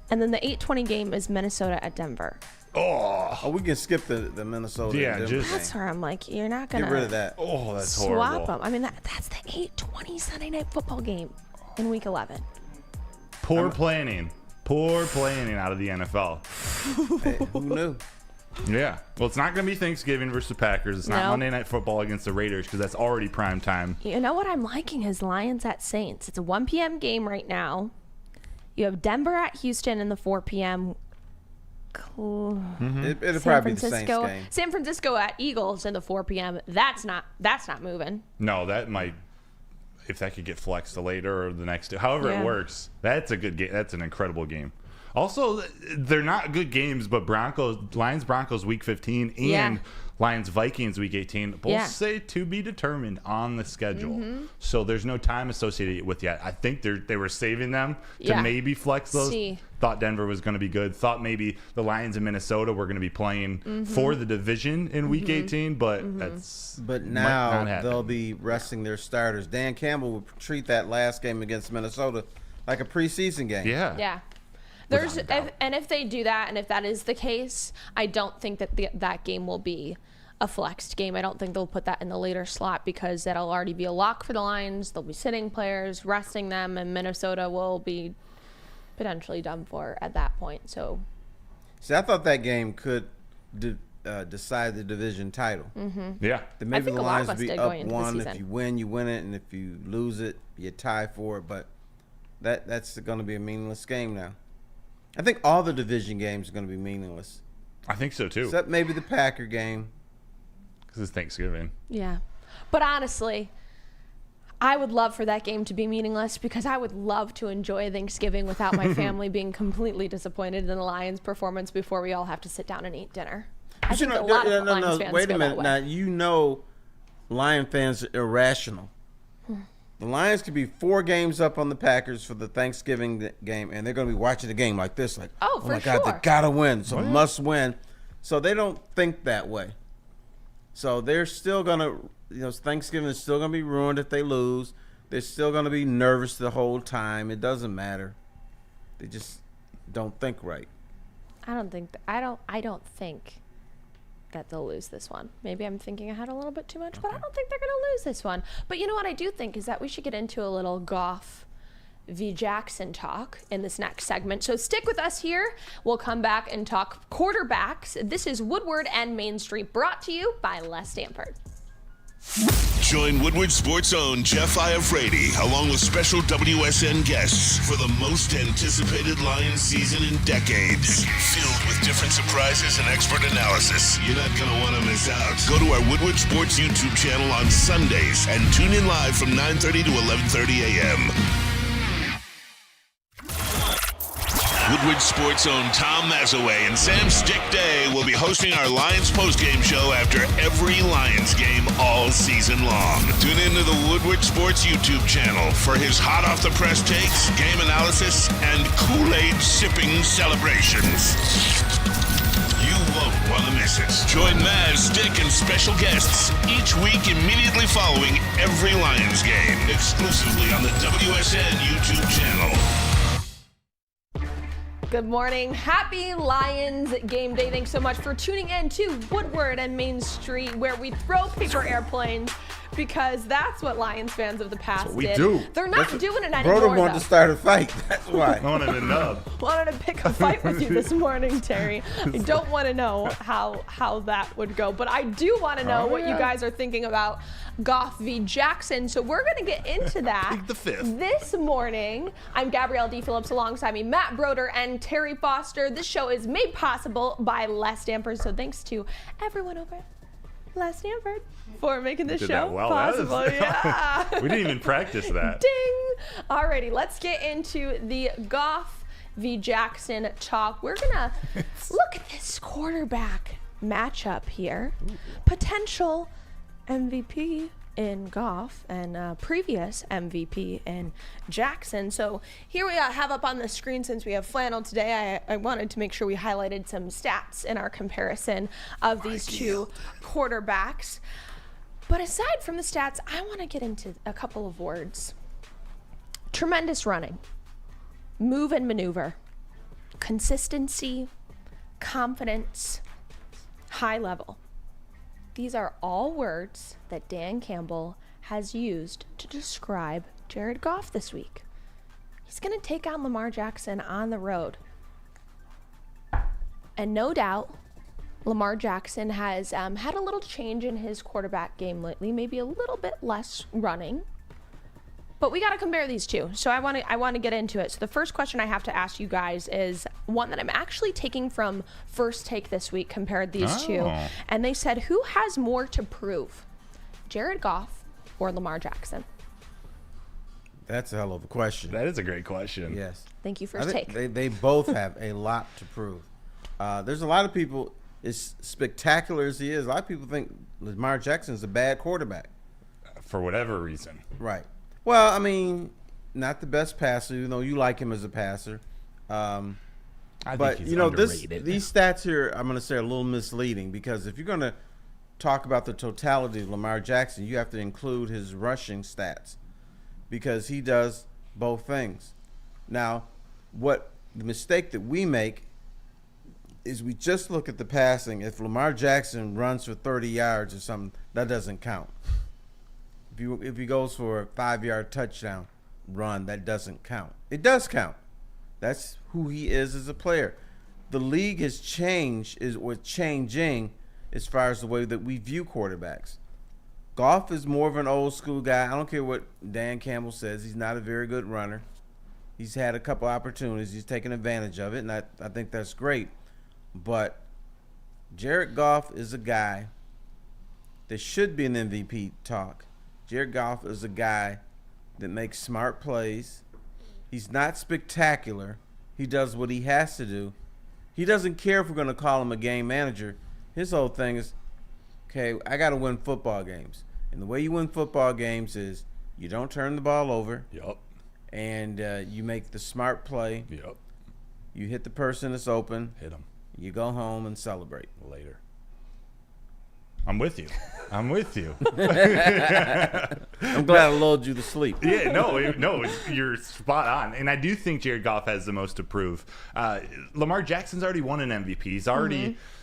and then the 8:20 game is Minnesota at Denver. Oh, we can skip the Minnesota. Yeah, and Denver just- That's game. where I'm like, you're not gonna Get rid of that. Oh, that's swap horrible. them. I mean, that's the 8:20 Sunday night football game in Week 11. Poor planning out of the NFL. Hey, who knew? Yeah. Well, it's not going to be Thanksgiving versus the Packers. It's not No. Monday Night Football against the Raiders because that's already prime time. You know what I'm liking is Lions at Saints. It's a 1 p.m. game right now. You have Denver at Houston in the 4 p.m. It'll San probably be the Saints Francisco, game. San Francisco at Eagles in the 4 p.m. That's not moving. No, that might, if that could get flexed to later or the next day, however Yeah. it works. That's a good game. That's an incredible game. Also, they're not good games, but Lions Broncos week 15 and Yeah. Lions Vikings week 18 both Yeah. say to be determined on the schedule. So there's no time associated with yet. I think they were saving them to Yeah. maybe flex those. See. Thought Denver was going to be good. Thought maybe the Lions in Minnesota were going to be playing for the division in week 18, but that's But might not now happen. they'll be resting their starters. Dan Campbell would treat that last game against Minnesota like a preseason game. Yeah. Yeah. Without a doubt. And if they do that, and if that is the case, I don't think that that game will be a flexed game. I don't think they'll put that in the later slot because that'll already be a lock for the Lions. They'll be sitting players, resting them, and Minnesota will be potentially done for at that point. So, See, I thought that game could decide the division title. Yeah. Then maybe think the a lot Lions of us would be did up going into the one. If season. you win, you win it, and if you lose it, you tie for it. But that's going to be a meaningless game now. I think all the division games are going to be meaningless, I think so too. except maybe the Packer game. Because it's Thanksgiving. yeah. But honestly, I would love for that game to be meaningless because I would love to enjoy Thanksgiving without my family being completely disappointed in the Lions' performance before we all have to sit down and eat dinner. I But think a lot of Lions fans wait a feel minute. that Now, way. you know Lion fans are irrational. The Lions could be 4 games up on the Packers for the Thanksgiving game, and they're going to be watching the game like this, like, Oh, my for God, they sure. got to win, so must win. So they don't think that way. So they're still going to, Thanksgiving is still going to be ruined if they lose. They're still going to be nervous the whole time. It doesn't matter. They just don't think right. I don't think that they'll lose this one. Maybe I'm thinking ahead a little bit too much, but I don't think they're going to lose this one. But you know what I do think is that we should get into a little Goff v. Jackson talk in this next segment. So stick with us here. We'll come back and talk quarterbacks. This is Woodward and Main Street, brought to you by Les Stanford. Join Woodward Sports' own Jeff Iafrate along with special WSN guests for the most anticipated Lions season in decades. Filled with different surprises and expert analysis. You're not going to want to miss out. Go to our Woodward Sports YouTube channel on Sundays and tune in live from 9:30 to 11:30 a.m. Woodward Sports' own Tom Mazaway and Sam Stick Day will be hosting our Lions postgame show after every Lions game all season long. Tune into the Woodward Sports YouTube channel for his hot off the press takes, game analysis, and Kool-Aid sipping celebrations. You won't want to miss it. Join Maz, Dick, and special guests each week immediately following every Lions game, exclusively on the WSN YouTube channel. Good morning. Happy Lions game day. Thanks so much for tuning in to Woodward and Main Street, where we throw paper airplanes because that's what Lions fans of the past we did. do. They're not doing it anymore. Broder wanted though. to start a fight. That's why. I wanted to nub. Wanted to pick a fight with you this morning, Terry. I don't want to know how that would go, but I do want to know what you guys are thinking about Goff v. Jackson. So we're going to get into that The fifth. this morning. I'm Gabrielle Dee Phillips, alongside me Matt Broder and Terry Foster. This show is made possible by Les Stanford, so thanks to everyone over at Les Stanford for making this Did show that well. possible. Yeah. We didn't even practice that. Ding! Alrighty, let's get into the Goff v. Jackson talk. We're gonna look at this quarterback matchup here. Potential MVP in Goff and previous MVP in Jackson. So here we have up on the screen, since we have flannel today, I wanted to make sure we highlighted some stats in our comparison of these two quarterbacks. But aside from the stats, I want to get into a couple of words. Tremendous running, move and maneuver, consistency, confidence, high level. These are all words that Dan Campbell has used to describe Jared Goff this week. He's going to take on Lamar Jackson on the road. And no doubt, Lamar Jackson has had a little change in his quarterback game lately, maybe a little bit less running. But we got to compare these two. So I want to get into it. So the first question I have to ask you guys is one that I'm actually taking from First Take this week, compared these two. And they said, who has more to prove, Jared Goff or Lamar Jackson? That's a hell of a question. That is a great question. Yes. Thank you, I First think Take. they both have a lot to prove. There's a lot of people, as spectacular as he is, a lot of people think Lamar Jackson's a bad quarterback. For whatever reason. Right. Well, I mean, not the best passer. You know, you like him as a passer. I But, think he's you know, underrated. these stats here, I'm going to say, are a little misleading, because if you're going to talk about the totality of Lamar Jackson, you have to include his rushing stats, because he does both things. Now, what the mistake that we make is we just look at the passing. If Lamar Jackson runs for 30 yards or something, that doesn't count. If he goes for a 5-yard touchdown run, that doesn't count. It does count. That's who he is as a player. The league has changed, was changing as far as the way that we view quarterbacks. Goff is more of an old school guy. I don't care what Dan Campbell says. He's not a very good runner. He's had a couple opportunities. He's taken advantage of it, and I think that's great. But Jared Goff is a guy that should be an MVP talk. Jared Goff is a guy that makes smart plays. He's not spectacular. He does what he has to do. He doesn't care if we're going to call him a game manager. His whole thing is, okay, I got to win football games. And the way you win football games is you don't turn the ball over. Yup. And you make the smart play. Yup. You hit the person that's open. Hit him. You go home and celebrate. Later. I'm with you. I'm with you. I'm glad I lulled you to sleep. Yeah, no, you're spot on. And I do think Jared Goff has the most to prove. Lamar Jackson's already won an MVP.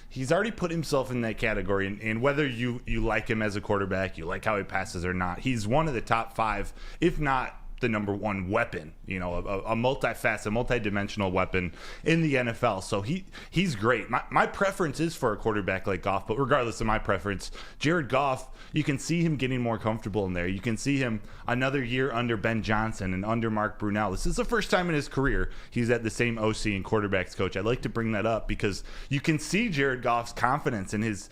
He's already put himself in that category. And whether you like him as a quarterback, you like how he passes or not, he's one of the top 5, if not the number 1 weapon, you know, a multifaceted, multidimensional weapon in the NFL. So he's great. My preference is for a quarterback like Goff, but regardless of my preference, Jared Goff, you can see him getting more comfortable in there. You can see him another year under Ben Johnson and under Mark Brunell. This is the first time in his career he's at the same OC and quarterbacks coach. I'd like to bring that up because you can see Jared Goff's confidence and his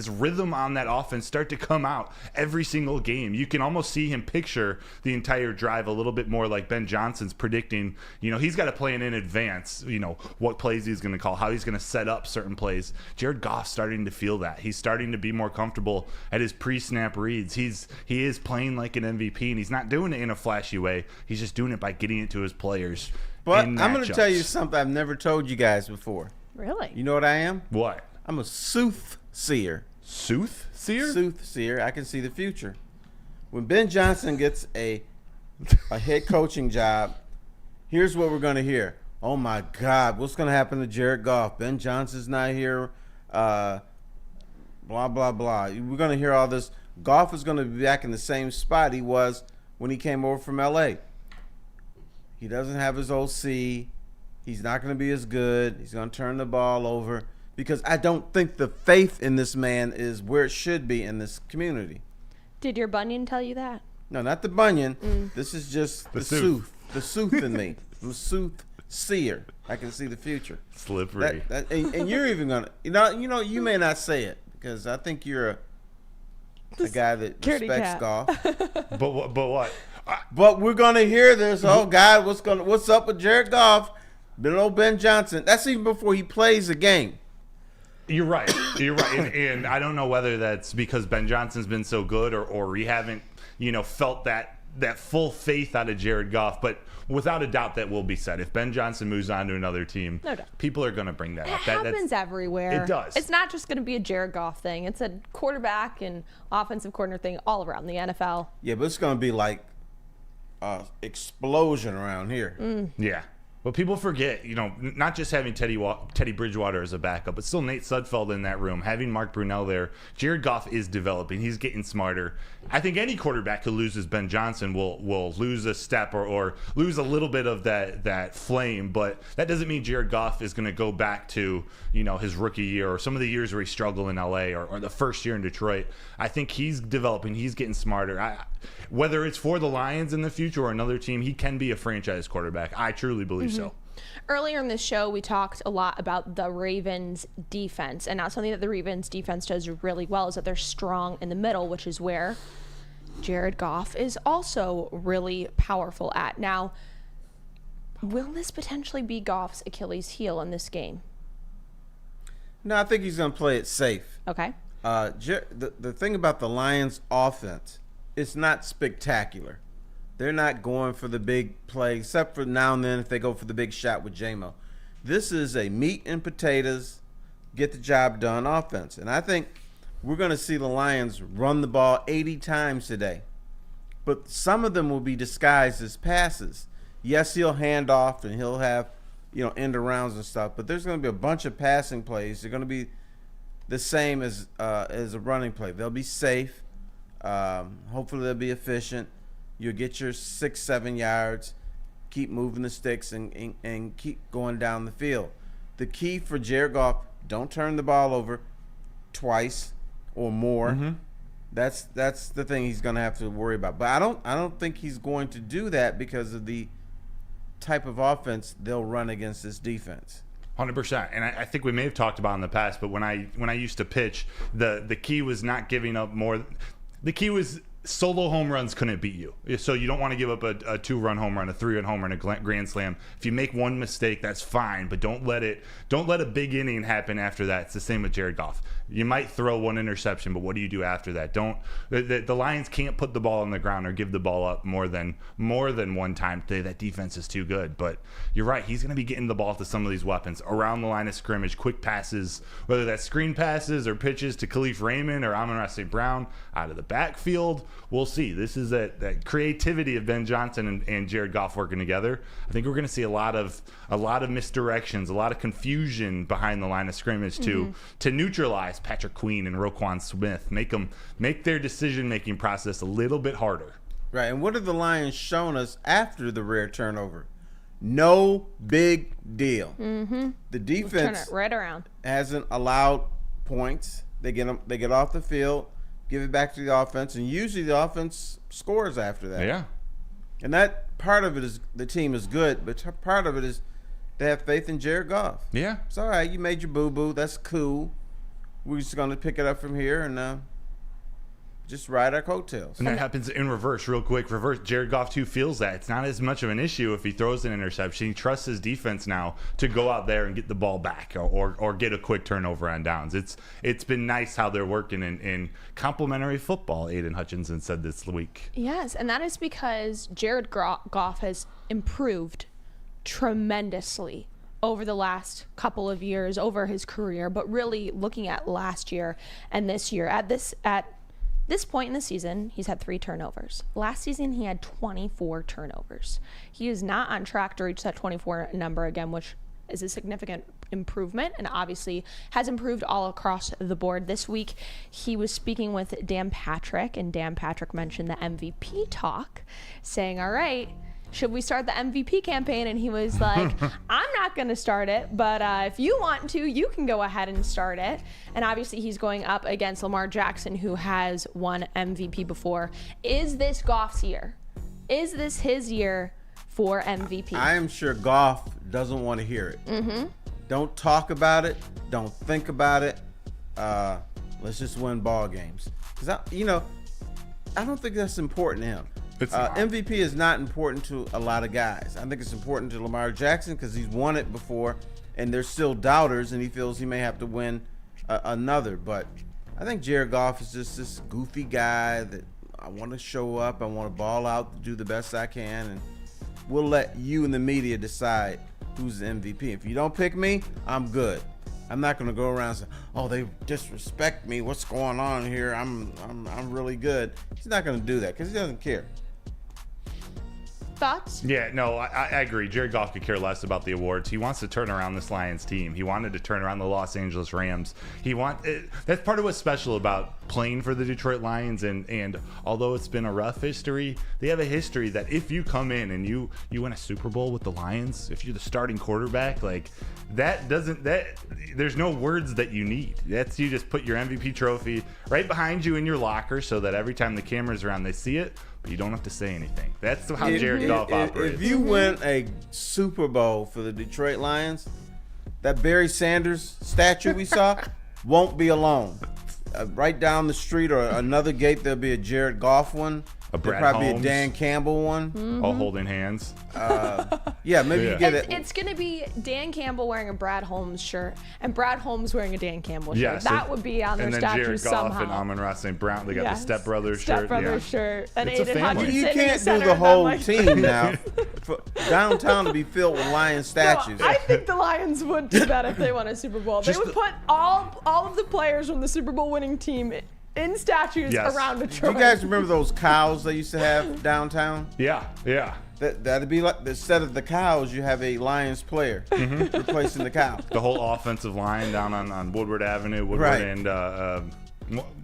rhythm on that offense start to come out every single game. You can almost see him picture the entire drive a little bit more like Ben Johnson's predicting. You know, he's got to plan in advance, you know, what plays he's going to call, how he's going to set up certain plays. Jared Goff's starting to feel that. He's starting to be more comfortable at his pre-snap reads. He is playing like an MVP, and he's not doing it in a flashy way. He's just doing it by getting it to his players. But I'm going to tell you something I've never told you guys before. Really? You know what I am? What? I'm a soothsayer. Soothsayer? Soothsayer. I can see the future. When Ben Johnson gets a head coaching job, here's what we're going to hear. Oh, my God, what's going to happen to Jared Goff? Ben Johnson's not here. Blah, blah, blah. We're going to hear all this. Goff is going to be back in the same spot he was when he came over from L.A. He doesn't have his OC. He's not going to be as good. He's going to turn the ball over because I don't think the faith in this man is where it should be in this community. Did your bunion tell you that? No, not the bunion. This is just the sooth. The sooth in me. I'm a soothsayer. I can see the future. Slippery. And you're even gonna, you may not say it because I think you're a guy that respects golf. But what? But we're gonna hear this. Oh God, what's up with Jared Goff? Ben Johnson. That's even before he plays the game. You're right. You're right. And I don't know whether that's because Ben Johnson's been so good or we haven't, felt that full faith out of Jared Goff. But without a doubt, that will be said. If Ben Johnson moves on to another team, no doubt, people are going to bring that up. It happens everywhere. It does. It's not just going to be a Jared Goff thing. It's a quarterback and offensive coordinator thing all around the NFL. Yeah, but it's going to be like explosion around here. Yeah. But people forget, not just having Teddy Bridgewater as a backup, but still Nate Sudfeld in that room, having Mark Brunell there. Jared Goff is developing. He's getting smarter. I think any quarterback who loses Ben Johnson will lose a step or lose a little bit of that flame, but that doesn't mean Jared Goff is going to go back to, his rookie year or some of the years where he struggled in L.A. or the first year in Detroit. I think he's developing. He's getting smarter. Whether it's for the Lions in the future or another team, he can be a franchise quarterback. I truly believe so. Earlier in this show, we talked a lot about the Ravens defense, and now something that the Ravens defense does really well is that they're strong in the middle, which is where Jared Goff is also really powerful at. Now, will this potentially be Goff's Achilles heel in this game? No, I think he's going to play it safe. Okay. The thing about the Lions offense, it's not spectacular. They're not going for the big play, except for now and then if they go for the big shot with J-Mo. This is a meat and potatoes, get the job done offense. And I think we're going to see the Lions run the ball 80 times today. But some of them will be disguised as passes. Yes, he'll hand off and he'll have, end arounds and stuff. But there's going to be a bunch of passing plays. They're going to be the same as a running play. They'll be safe. Hopefully they'll be efficient. You'll get your 6-7 yards, keep moving the sticks, and keep going down the field. The key for Jared Goff, don't turn the ball over twice or more. Mm-hmm. That's the thing he's going to have to worry about. But I don't think he's going to do that because of the type of offense they'll run against this defense. 100%. And I think we may have talked about in the past, but when I used to pitch, the key was not giving up more. The key was solo home runs couldn't beat you. So you don't want to give up a 2-run home run, a 3-run home run, a grand slam. If you make one mistake, that's fine, but don't let a big inning happen after that. It's the same with Jared Goff. You might throw one interception, but what do you do after that? The Lions can't put the ball on the ground or give the ball up more than one time today. That defense is too good. But you're right, he's going to be getting the ball to some of these weapons around the line of scrimmage, quick passes, whether that's screen passes or pitches to Khalif Raymond or Amon-Ra St. Brown out of the backfield. We'll see. This is that creativity of Ben Johnson and Jared Goff working together. I think we're going to see a lot of misdirections, a lot of confusion behind the line of scrimmage to neutralize Patrick Queen and Roquan Smith, make their decision-making process a little bit harder. Right, and what have the Lions shown us after the rare turnover? No big deal. Mm-hmm. The defense turn it right around. Hasn't allowed points. They get off the field, give it back to the offense, and usually the offense scores after that. Yeah. And that part of it is the team is good, but part of it is they have faith in Jared Goff. Yeah. It's all right. You made your boo-boo. That's cool. We're just going to pick it up from here and just ride our coattails. And that happens in reverse, real quick. Jared Goff, too, feels that. It's not as much of an issue if he throws an interception. He trusts his defense now to go out there and get the ball back or get a quick turnover on downs. It's been nice how they're working in complementary football, Aiden Hutchinson said this week. Yes, and that is because Jared Goff has improved tremendously over the last couple of years, over his career, but really looking at last year and this year. At this point in the season, he's had 3 turnovers. Last season, he had 24 turnovers. He is not on track to reach that 24 number again, which is a significant improvement and obviously has improved all across the board. This week, he was speaking with Dan Patrick, and Dan Patrick mentioned the MVP talk, saying, all right, should we start the MVP campaign? And he was like, I'm not going to start it, but if you want to, you can go ahead and start it. And obviously he's going up against Lamar Jackson, who has won MVP before. Is this Goff's year? Is this his year for MVP? I am sure Goff doesn't want to hear it. Mm-hmm. Don't talk about it. Don't think about it. Let's just win ball games. Because, I don't think that's important to him. MVP is not important to a lot of guys. I think it's important to Lamar Jackson because he's won it before, and there's still doubters, and he feels he may have to win another. But I think Jared Goff is just this goofy guy that I want to show up, I want to ball out, do the best I can, and we'll let you and the media decide who's the MVP. If you don't pick me, I'm good. I'm not going to go around and say, oh, they disrespect me. What's going on here? I'm really good. He's not going to do that because he doesn't care. Thoughts? Yeah, no, I agree. Jared Goff could care less about the awards. He wants to turn around this Lions team. He wanted to turn around the Los Angeles Rams. That's part of what's special about playing for the Detroit Lions. And although it's been a rough history, they have a history that if you come in and you win a Super Bowl with the Lions, if you're the starting quarterback, like there's no words that you need. That's you just put your MVP trophy right behind you in your locker so that every time the camera's around, they see it. But you don't have to say anything. That's how Jared Goff operates. If you win a Super Bowl for the Detroit Lions, that Barry Sanders statue we saw won't be alone. Right down the street or another gate, there'll be a Jared Goff one. Brad There'll probably Holmes. be a Dan Campbell one. All holding hands. Yeah, maybe you get it. It's going to be Dan Campbell wearing a Brad Holmes shirt and Brad Holmes wearing a Dan Campbell shirt. Yes, that would be on their and then statues Jared Goff somehow. and Amon-Ra St. Brown. They got the Step Brothers shirt. And It's a Aiden family. Hutchinson You in can't the do center the of them, whole like- team now. For downtown to be filled with Lion statues. No, I think the Lions would do that if they won a Super Bowl. They Just would put all of the players from the Super Bowl winning team in statues Yes. around Do Detroit. you guys remember those cows they used to have downtown? Yeah. That'd be like, instead of the cows, you have a Lions player replacing the cow. The whole offensive line down on Woodward Avenue, Woodward Right. and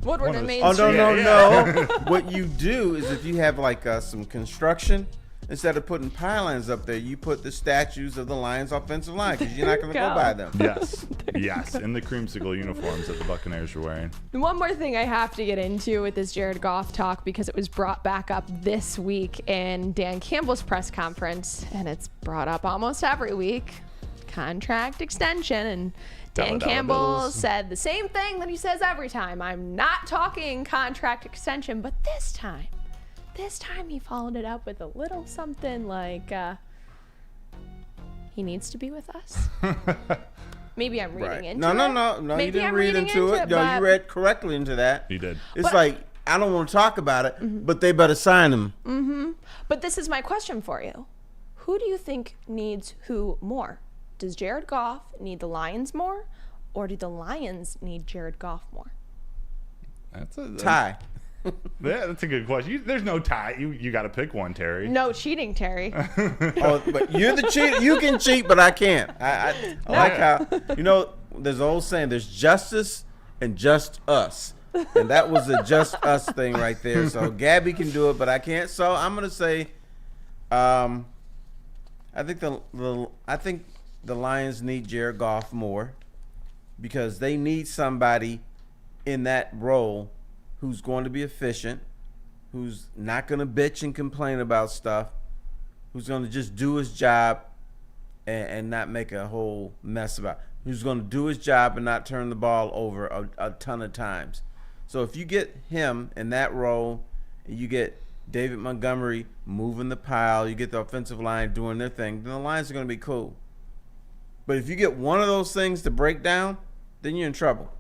Woodward and Main Oh, Street. no. What you do is if you have like some construction, instead of putting pylons up there, you put the statues of the Lions offensive line because you're not going to go by them. Yes, in the creamsicle uniforms that the Buccaneers were wearing. One more thing I have to get into with this Jared Goff talk because it was brought back up this week in Dan Campbell's press conference, and it's brought up almost every week. Contract extension, and Dan Campbell bills. said the same thing that he says every time. I'm not talking contract extension, but this time he followed it up with a little something like, he needs to be with us. Maybe I'm reading into it. No. Maybe You didn't I'm read reading into it. No, but- you read correctly into that. You did. It's But- like, I don't want to talk about it, but they better sign him. But this is my question for you. Who do you think needs who more? Does Jared Goff need the Lions more, or do the Lions need Jared Goff more? That's a Tie. Yeah, that's a good question. There's no tie. You got to pick one, Terry. No cheating, Terry. Oh, but you're the cheat. You can cheat, but I can't. I like how, there's an old saying, there's justice and just us. And that was a just us thing right there. So Gabby can do it, but I can't. So I'm going to say, I think the Lions need Jared Goff more because they need somebody in that role who's going to be efficient, who's not going to bitch and complain about stuff, who's going to just do his job and not make a whole mess about it, who's going to do his job and not turn the ball over a ton of times. So if you get him in that role, and you get David Montgomery moving the pile, you get the offensive line doing their thing, then the Lions are going to be cool. But if you get one of those things to break down, then you're in trouble.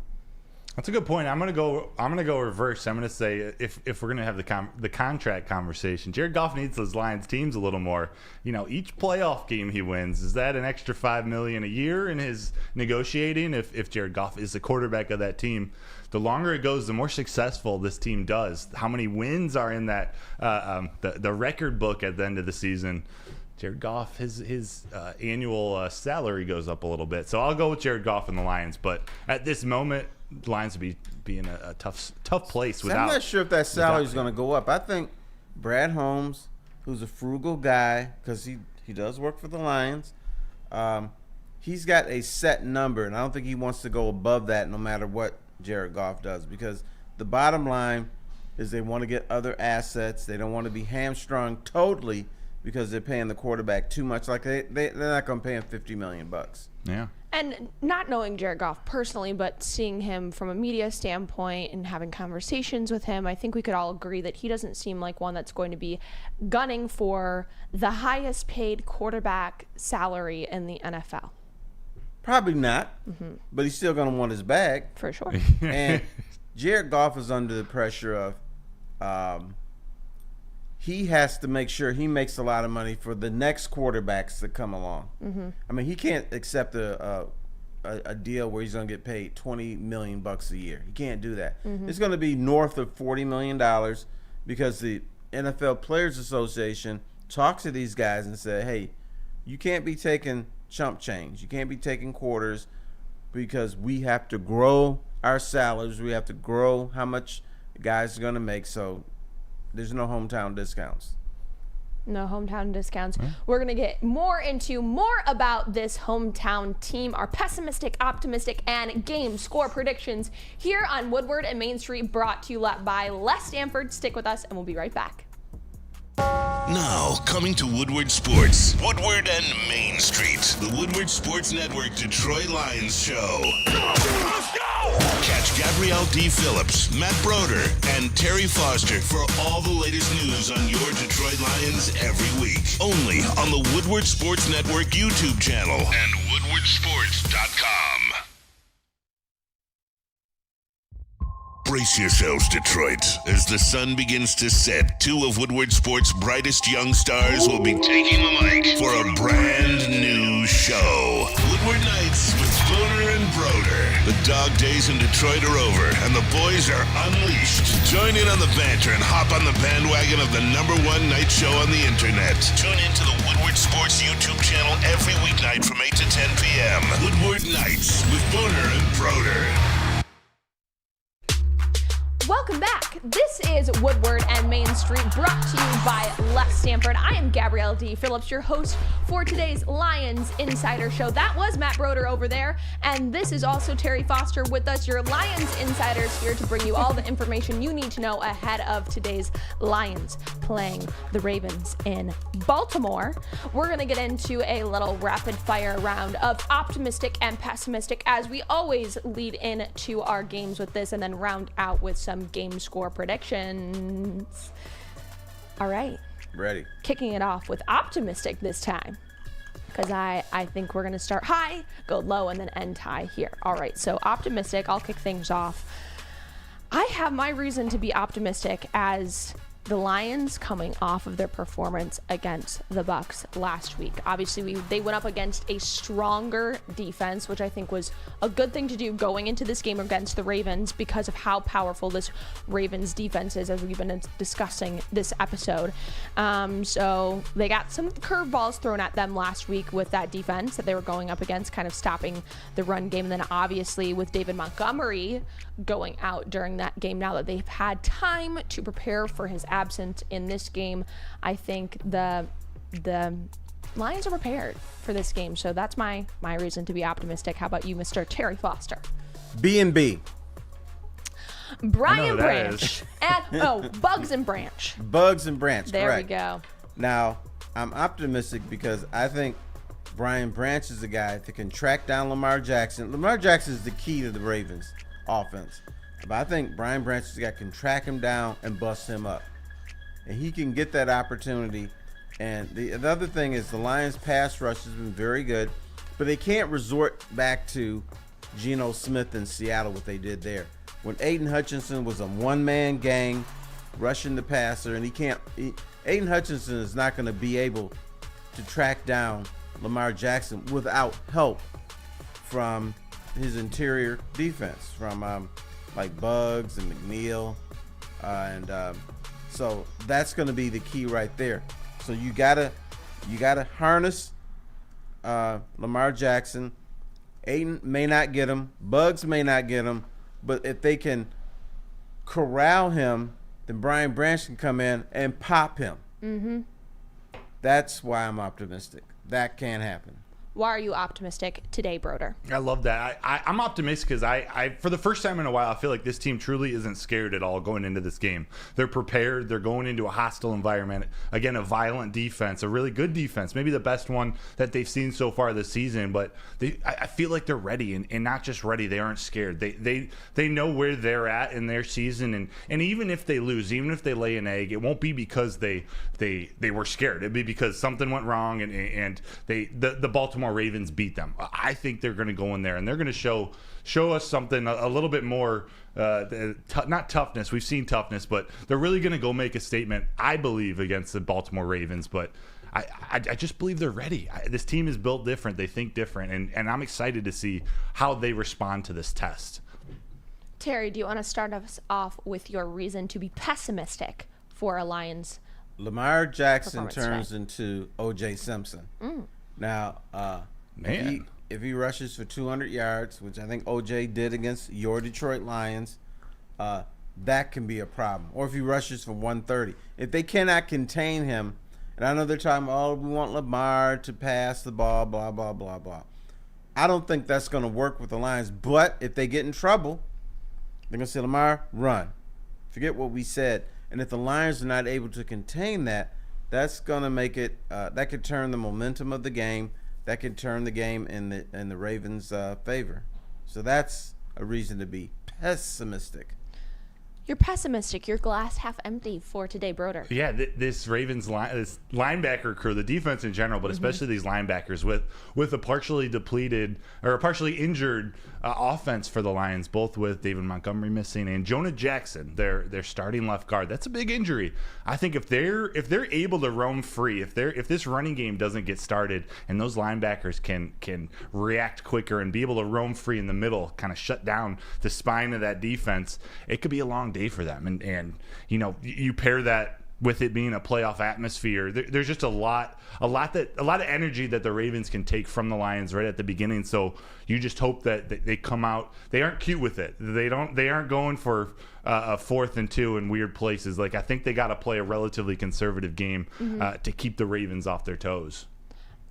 That's a good point. I'm gonna go reverse. I'm gonna say if we're gonna have the contract conversation, Jared Goff needs those Lions teams a little more. Each playoff game he wins, is that an extra $5 million a year in his negotiating? If Jared Goff is the quarterback of that team, the longer it goes, the more successful this team does. How many wins are in that the record book at the end of the season? Jared Goff, his annual salary goes up a little bit. So I'll go with Jared Goff and the Lions. But at this moment, the Lions would be in a tough place without. I'm not sure if that salary is going to go up. I think Brad Holmes, who's a frugal guy, because he does work for the Lions, he's got a set number, and I don't think he wants to go above that no matter what Jared Goff does, because the bottom line is they want to get other assets. They don't want to be hamstrung totally because they're paying the quarterback too much. Like they're not going to pay him $50 million. Yeah. And not knowing Jared Goff personally, but seeing him from a media standpoint and having conversations with him, I think we could all agree that he doesn't seem like one that's going to be gunning for the highest paid quarterback salary in the NFL. Probably not, but he's still going to want his bag. For sure. And Jared Goff is under the pressure of he has to make sure he makes a lot of money for the next quarterbacks that come along. I mean, he can't accept a deal where he's going to get paid $20 million a year. He can't do that. It's going to be north of $40 million because the NFL Players Association talks to these guys and say, hey, you can't be taking chump change. You can't be taking quarters because we have to grow our salaries. We have to grow how much guys are going to make. So there's no hometown discounts. No hometown discounts. We're going to get more about this hometown team, our pessimistic, optimistic, and game score predictions here on Woodward and Main Street, brought to you by Les Stanford. Stick with us, and we'll be right back. Now, coming to Woodward Sports, Woodward and Main Street, the Woodward Sports Network Detroit Lions show. Let's go! Catch Gabrielle Dee Phillips, Matt Broder, and Terry Foster for all the latest news on your Detroit Lions every week. Only on the Woodward Sports Network YouTube channel and woodwardsports.com. Brace yourselves, Detroit. As the sun begins to set, two of Woodward Sports' brightest young stars will be taking the mic for a brand new show. Woodward Nights with Broder and Broder. The dog days in Detroit are over, and the boys are unleashed. Join in on the banter and hop on the bandwagon of the #1 night show on the internet. Tune in to the Woodward Sports YouTube channel every weeknight from 8 to 10 p.m. Woodward Nights with Broder and Broder. Welcome back. This is Woodward and Main Street, brought to you by Les Stanford. I am Gabrielle Dee Phillips, your host for today's Lions Insider Show. That was Matt Broder over there, and this is also Terry Foster with us, your Lions Insiders, here to bring you all the information you need to know ahead of today's Lions playing the Ravens in Baltimore. We're going to get into a little rapid fire round of optimistic and pessimistic, as we always lead into our games with this, and then round out with some game score predictions. All right. Ready. Kicking it off with optimistic this time, because I think we're going to start high, go low, and then end high here. All right, so optimistic. I'll kick things off. I have my reason to be optimistic as the Lions coming off of their performance against the Bucs last week. Obviously, they went up against a stronger defense, which I think was a good thing to do going into this game against the Ravens because of how powerful this Ravens defense is, as we've been discussing this episode. So they got some curveballs thrown at them last week with that defense that they were going up against, kind of stopping the run game. And then obviously with David Montgomery going out during that game, now that they've had time to prepare for his absence in this game, I think the Lions are prepared for this game. So that's my reason to be optimistic. How about you, Mr. Terry Foster? B&B. Brian Branch. Bugs and Branch. Bugs and Branch, there correct. we go. Now, I'm optimistic because I think Brian Branch is the guy that can track down Lamar Jackson. Lamar Jackson is the key to the Ravens offense. But I think Brian Branch is the guy that can track him down and bust him up. And he can get that opportunity. And the other thing is the Lions' pass rush has been very good, but they can't resort back to Geno Smith in Seattle, what they did there. when Aiden Hutchinson was a one-man gang rushing the passer, and Aiden Hutchinson is not going to be able to track down Lamar Jackson without help from his interior defense, from like Bugs and McNeil, so that's going to be the key right there. So you gotta harness Lamar Jackson. Aiden may not get him, Bugs may not get him, but if they can corral him, then Brian Branch can come in and pop him. Mm-hmm. That's why I'm optimistic. That can happen. Why are you optimistic today, Broder? I love that. I'm optimistic because I for the first time in a while, I feel like this team truly isn't scared at all going into this game. They're prepared. They're going into a hostile environment. Again, a violent defense, a really good defense, maybe the best one that they've seen so far this season. But I feel like they're ready, and not just ready. They aren't scared. They know where they're at in their season, and even if they lose, even if they lay an egg, it won't be because they were scared. It'd be because something went wrong, and the Baltimore Ravens beat them. I think they're going to go in there and they're going to show us something a little bit more, not toughness. We've seen toughness, but they're really going to go make a statement, I believe, against the Baltimore Ravens. But I just believe they're ready. This team is built different. They think different, and I'm excited to see how they respond to this test. Terry, do you want to start us off with your reason to be pessimistic for a Lions? Lamar Jackson turns into O.J. Simpson. Now, if he rushes for 200 yards, which I think O.J. did against your Detroit Lions, that can be a problem. Or if he rushes for 130. If they cannot contain him, and I know they're talking about, we want Lamar to pass the ball, blah, blah, blah, blah. I don't think that's going to work with the Lions. But if they get in trouble, they're going to say, Lamar, run. Forget what we said. And if the Lions are not able to contain that, that's going to make it that could turn the momentum of the game. That could turn the game in the Ravens' favor. So that's a reason to be pessimistic. You're pessimistic. You're glass half empty for today, Broder. Yeah, this Ravens this linebacker crew, the defense in general, but especially these linebackers with a partially depleted or a partially injured offense for the Lions, both with David Montgomery missing and Jonah Jackson, their starting left guard. That's a big injury. I think if they're able to roam free, if this running game doesn't get started and those linebackers can react quicker and be able to roam free in the middle, kind of shut down the spine of that defense, it could be a long day for them. And you pair that with it being a playoff atmosphere, there's just a lot of energy that the Ravens can take from the Lions right at the beginning. So you just hope that they come out. They aren't cute with it. They aren't going for a 4th and 2 in weird places. Like, I think they got to play a relatively conservative game to keep the Ravens off their toes.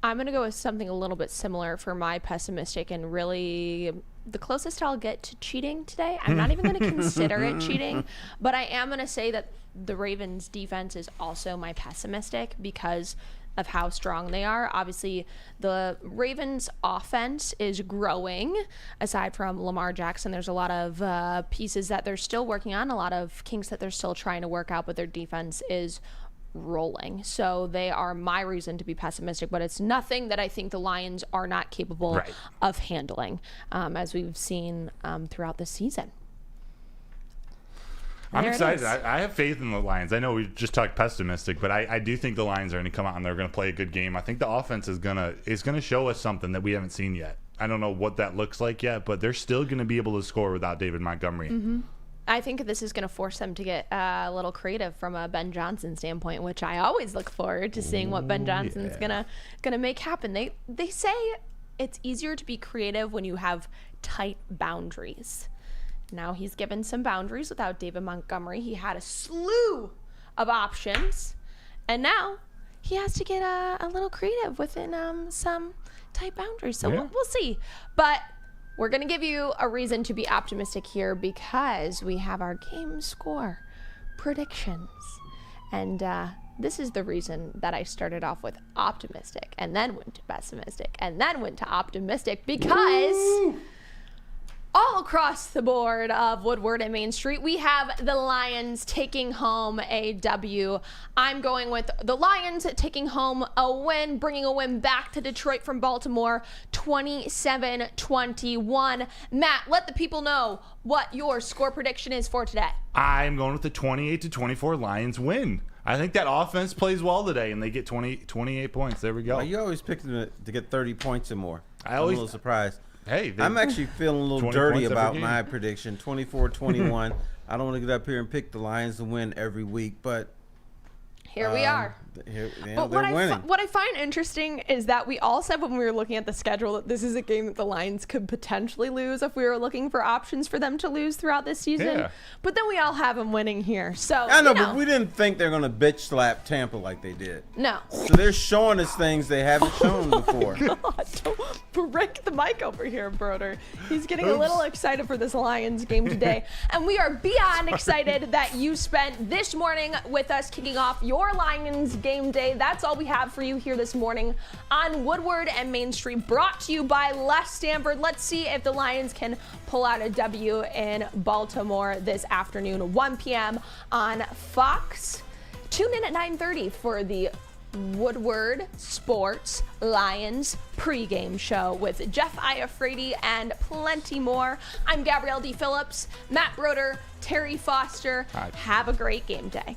I'm going to go with something a little bit similar for my pessimistic, and really the closest I'll get to cheating today. I'm not even going to consider it cheating, but I am going to say that the Ravens defense is also my pessimistic because of how strong they are. Obviously, the Ravens offense is growing. Aside from Lamar Jackson, there's a lot of pieces that they're still working on, a lot of kinks that they're still trying to work out, but their defense is rolling. So they are my reason to be pessimistic, but it's nothing that I think the Lions are not capable of handling, as we've seen throughout the season. I'm excited. I have faith in the Lions. I know we just talked pessimistic, but I do think the Lions are going to come out and they're going to play a good game. I think the offense is going to show us something that we haven't seen yet. I don't know what that looks like yet, but they're still going to be able to score without David Montgomery. I think this is going to force them to get a little creative from a Ben Johnson standpoint, which I always look forward to seeing what Ben Johnson's gonna make happen. They say it's easier to be creative when you have tight boundaries. Now he's given some boundaries without David Montgomery. He had a slew of options, and now he has to get a little creative within some tight boundaries. So we'll see. But we're going to give you a reason to be optimistic here because we have our game score predictions. And this is the reason that I started off with optimistic and then went to pessimistic and then went to optimistic because All across the board of Woodward and Main Street, we have the Lions taking home a W. I'm going with the Lions taking home a win, bringing a win back to Detroit from Baltimore, 27-21. Matt, let the people know what your score prediction is for today. I'm going with the 28-24 Lions win. I think that offense plays well today, and they get 28 points. There we go. Well, you always pick them to get 30 points or more. I'm a always- little surprised. Hey, I'm actually feeling a little 20 dirty points every about game. my prediction, 24-21. I don't want to get up here and pick the Lions to win every week, but Here we are. But they're winning. what I find interesting is that we all said when we were looking at the schedule that this is a game that the Lions could potentially lose if we were looking for options for them to lose throughout this season. Yeah. But then we all have them winning here. So I know, but we didn't think they're going to bitch slap Tampa like they did. No. So they're showing us things they haven't shown before. God, don't break the mic over here, Broder. He's getting a little excited for this Lions game today. And we are beyond excited that you spent this morning with us kicking off your Lions game day. That's all we have for you here this morning on Woodward and Main Street, brought to you by Les Stanford. Let's see if the Lions can pull out a W in Baltimore this afternoon, 1 p.m. on Fox. Tune in at 9:30 for the Woodward Sports Lions pregame show with Jeff Iafrate and plenty more. I'm Gabrielle Dee Phillips, Matt Broder, Terry Foster. Hi. Have a great game day.